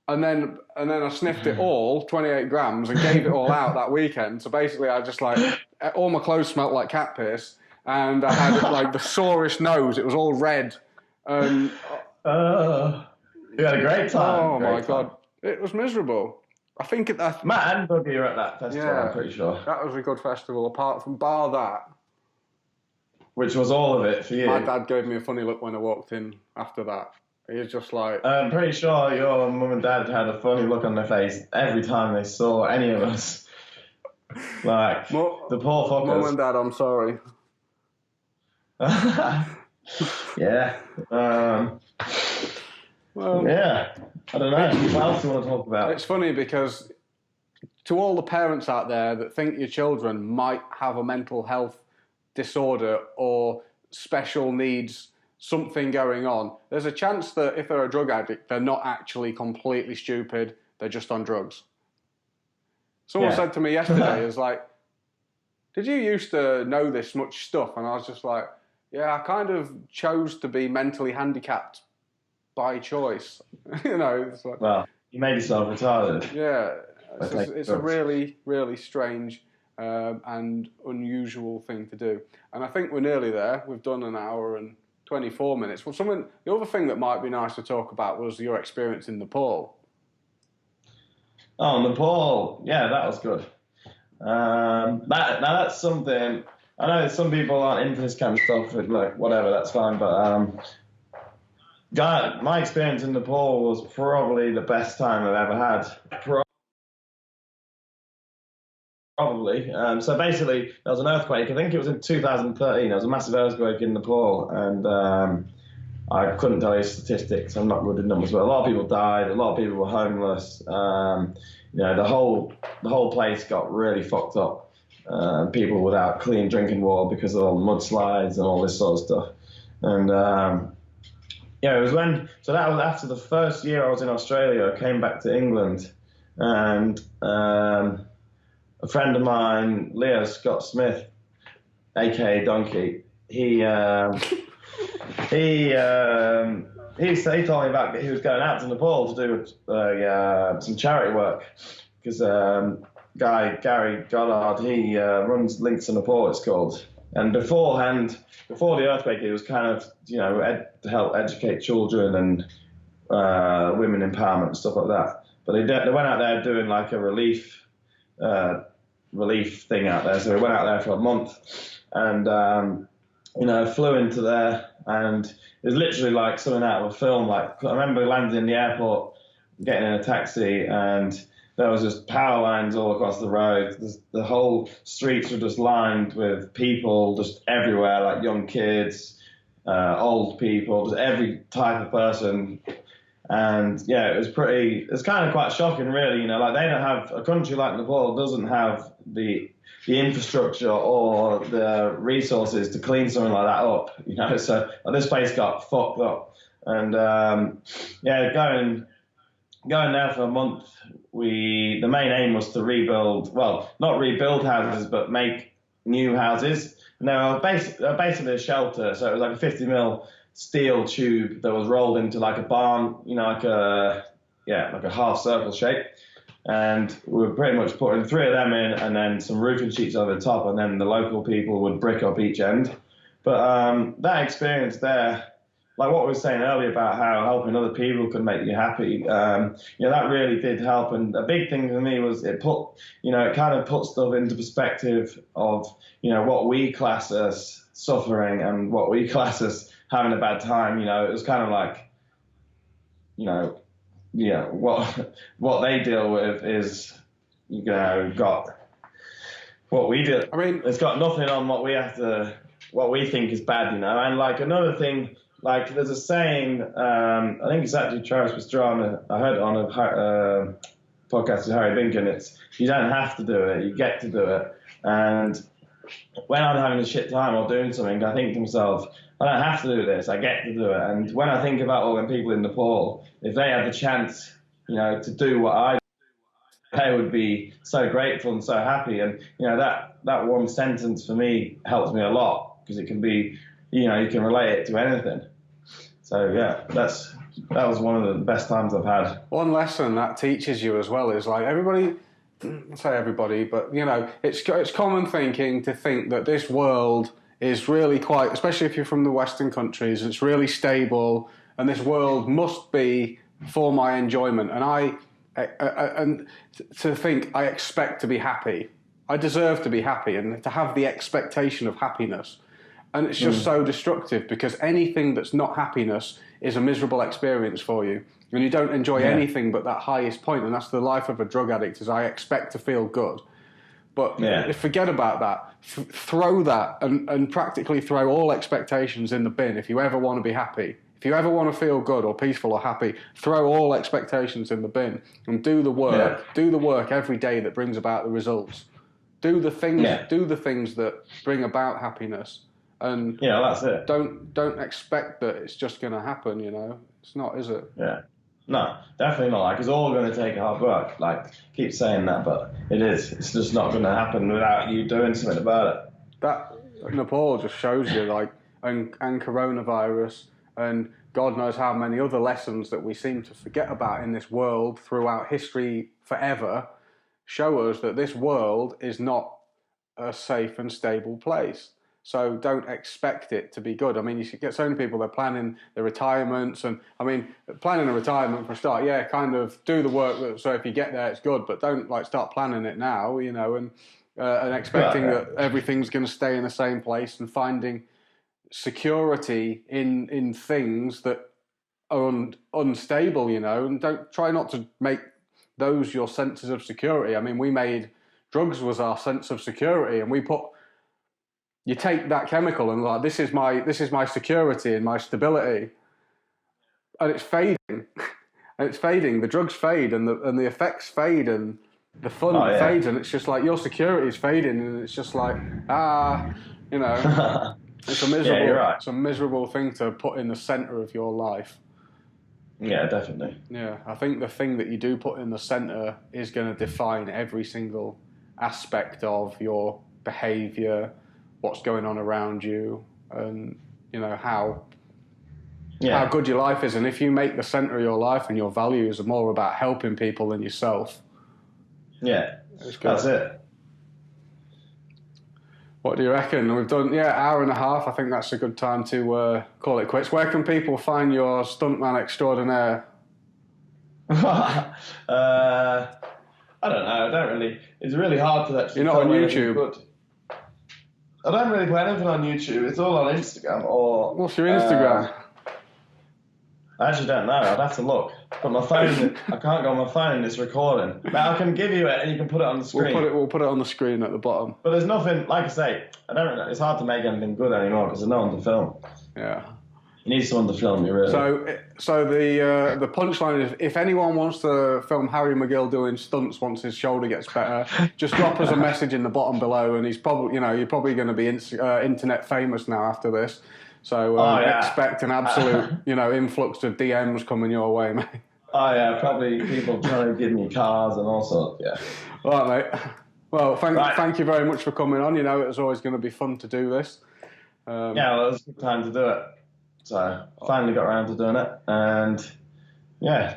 And then I sniffed it all, 28 grams, and gave it all out that weekend. So basically I just all my clothes smelled like cat piss, and I had like the sorest nose. It was all red. You had a great time. Oh my God, it was miserable. I think Matt and Dougie were at that festival. Yeah, I'm pretty sure that was a good festival. Apart from that, which was all of it for you. My dad gave me a funny look when I walked in after that. He was just like, I'm pretty sure your mum and dad had a funny look on their face every time they saw any of us. Like the poor fuckers. Mum and dad, I'm sorry. Yeah. Well, yeah. I don't know. What else do you want to talk about? It's funny because to all the parents out there that think your children might have a mental health disorder or special needs, something going on, there's a chance that if they're a drug addict, they're not actually completely stupid. They're just on drugs. Someone said to me yesterday, is like, did you used to know this much stuff? And I was just like, yeah, I kind of chose to be mentally handicapped by choice. It's like, well, you made yourself retarded. Yeah, it's a really, really strange and unusual thing to do. And I think we're nearly there. We've done an hour and 24 minutes. Well, the other thing that might be nice to talk about was your experience in Nepal. Oh, Nepal. Yeah, that was good. That's something. I know some people aren't into this kind of stuff, like whatever, that's fine. But my experience in Nepal was probably the best time I've ever had. Probably. So basically, there was an earthquake. I think it was in 2013. There was a massive earthquake in Nepal, and I couldn't tell you statistics. I'm not good at numbers, but a lot of people died. A lot of people were homeless. The whole place got really fucked up. People without clean drinking water because of all the mudslides and all this sort of stuff. And it was that was after the first year I was in Australia. I came back to England, and a friend of mine, Leo Scott Smith, aka Donkey, he he told me about he was going out to Nepal to do some charity work because guy Gary Goddard he runs Links to Nepal it's called, and before the earthquake he was kind of to help educate children and women empowerment and stuff like that. But they went out there doing like a relief thing out there. So we went out there for a month and flew into there, and it was literally like something out of a film. Like I remember landing in the airport, getting in a taxi, and there was just power lines all across the road. The whole streets were just lined with people just everywhere, like young kids, old people, just every type of person. And yeah, it's kind of quite shocking, really. Like they don't have, a country like Nepal doesn't have the infrastructure or the resources to clean something like that up. So this place got fucked up. And going there for a month, the main aim was to rebuild, well, not rebuild houses, but make new houses. And they were basically a shelter. So it was like a 50 mil steel tube that was rolled into like a barn, like a half circle shape. And we were pretty much putting 3 of them in and then some roofing sheets over the top, and then the local people would brick up each end. But that experience there, like what we were saying earlier about how helping other people could make you happy, that really did help. And a big thing for me was it kind of put stuff into perspective of, what we class as suffering and what we class as having a bad time. It was kind of like, what they deal with is, got what we do. I mean, it's got nothing on what we think is bad, And like another thing, like there's a saying, I think it's actually Travis Pastrana. I heard it on a podcast with Harry Binkin. It's, you don't have to do it, you get to do it. And when I'm having a shit time or doing something, I think to myself, I don't have to do this, I get to do it. And when I think about all the people in Nepal, if they had the chance, to do what I do, they would be so grateful and so happy. And, that one sentence for me helps me a lot because it can be, you can relate it to anything. So, yeah, that was one of the best times I've had. One lesson that teaches you as well is like everybody, I say everybody, but, it's common thinking to think that this world is really quite, especially if you're from the Western countries, it's really stable, and this world must be for my enjoyment. And and to think I expect to be happy, I deserve to be happy, and to have the expectation of happiness. And it's just so destructive, because anything that's not happiness is a miserable experience for you, and you don't enjoy anything but that highest point. And that's the life of a drug addict: is I expect to feel good. But forget about that. Throw that and practically throw all expectations in the bin if you ever want to be happy. If you ever want to feel good or peaceful or happy, throw all expectations in the bin and do the work. Yeah. Do the work every day that brings about the results. Do the things. Yeah. Do the things that bring about happiness. And that's it. Don't expect that it's just going to happen. It's not, is it? Yeah. No, definitely not. Like, it's all going to take hard work. Like, keep saying that, but it is. It's just not going to happen without you doing something about it. That Nepal just shows you, like, and coronavirus, and God knows how many other lessons that we seem to forget about in this world throughout history forever, show us that this world is not a safe and stable place. So don't expect it to be good. I mean, you get so many people, they're planning their retirements. And I mean, planning a retirement for a start, kind of do the work. So if you get there, it's good. But don't start planning it now, and expecting that everything's going to stay in the same place, and finding security in things that are unstable, and don't try not to make those your senses of security. I mean, we made drugs was our sense of security, and you take that chemical and like, this is my security and my stability, and it's fading, The drugs fade, and the effects fade, and the fun fades, and it's just like your security is fading, and it's just like it's a miserable, right. It's a miserable thing to put in the center of your life. Yeah, definitely. Yeah, I think the thing that you do put in the center is going to define every single aspect of your behavior, what's going on around you, and how how good your life is. And if you make the centre of your life and your values are more about helping people than yourself. Yeah, that's it. What do you reckon? We've done, hour and a half. I think that's a good time to call it quits. Where can people find your stuntman extraordinaire? I don't know. I don't really. It's really hard to actually. You're not on YouTube. I don't really play anything on YouTube. It's all on Instagram or. What's your Instagram? I actually don't know. I'd have to look. But my phone, I can't go on my phone. It's recording. But I can give you it, and you can put it on the screen. We'll put it on the screen at the bottom. But there's nothing. Like I say, I don't know. It's hard to make anything good anymore because there's no one to film. Yeah. You need someone to film you, really. So the punchline is, if anyone wants to film Harry McGill doing stunts once his shoulder gets better, just drop us a message in the bottom below, and he's probably, you're probably going to be internet famous now after this. So expect an absolute, influx of DMs coming your way, mate. Oh yeah, probably people trying to give me cars and all sorts. Yeah. All right, mate. Well, thank you very much for coming on. It was always going to be fun to do this. Well, it was a good time to do it. So finally got around to doing it, and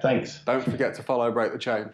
thanks. Don't forget to follow Break the Chain.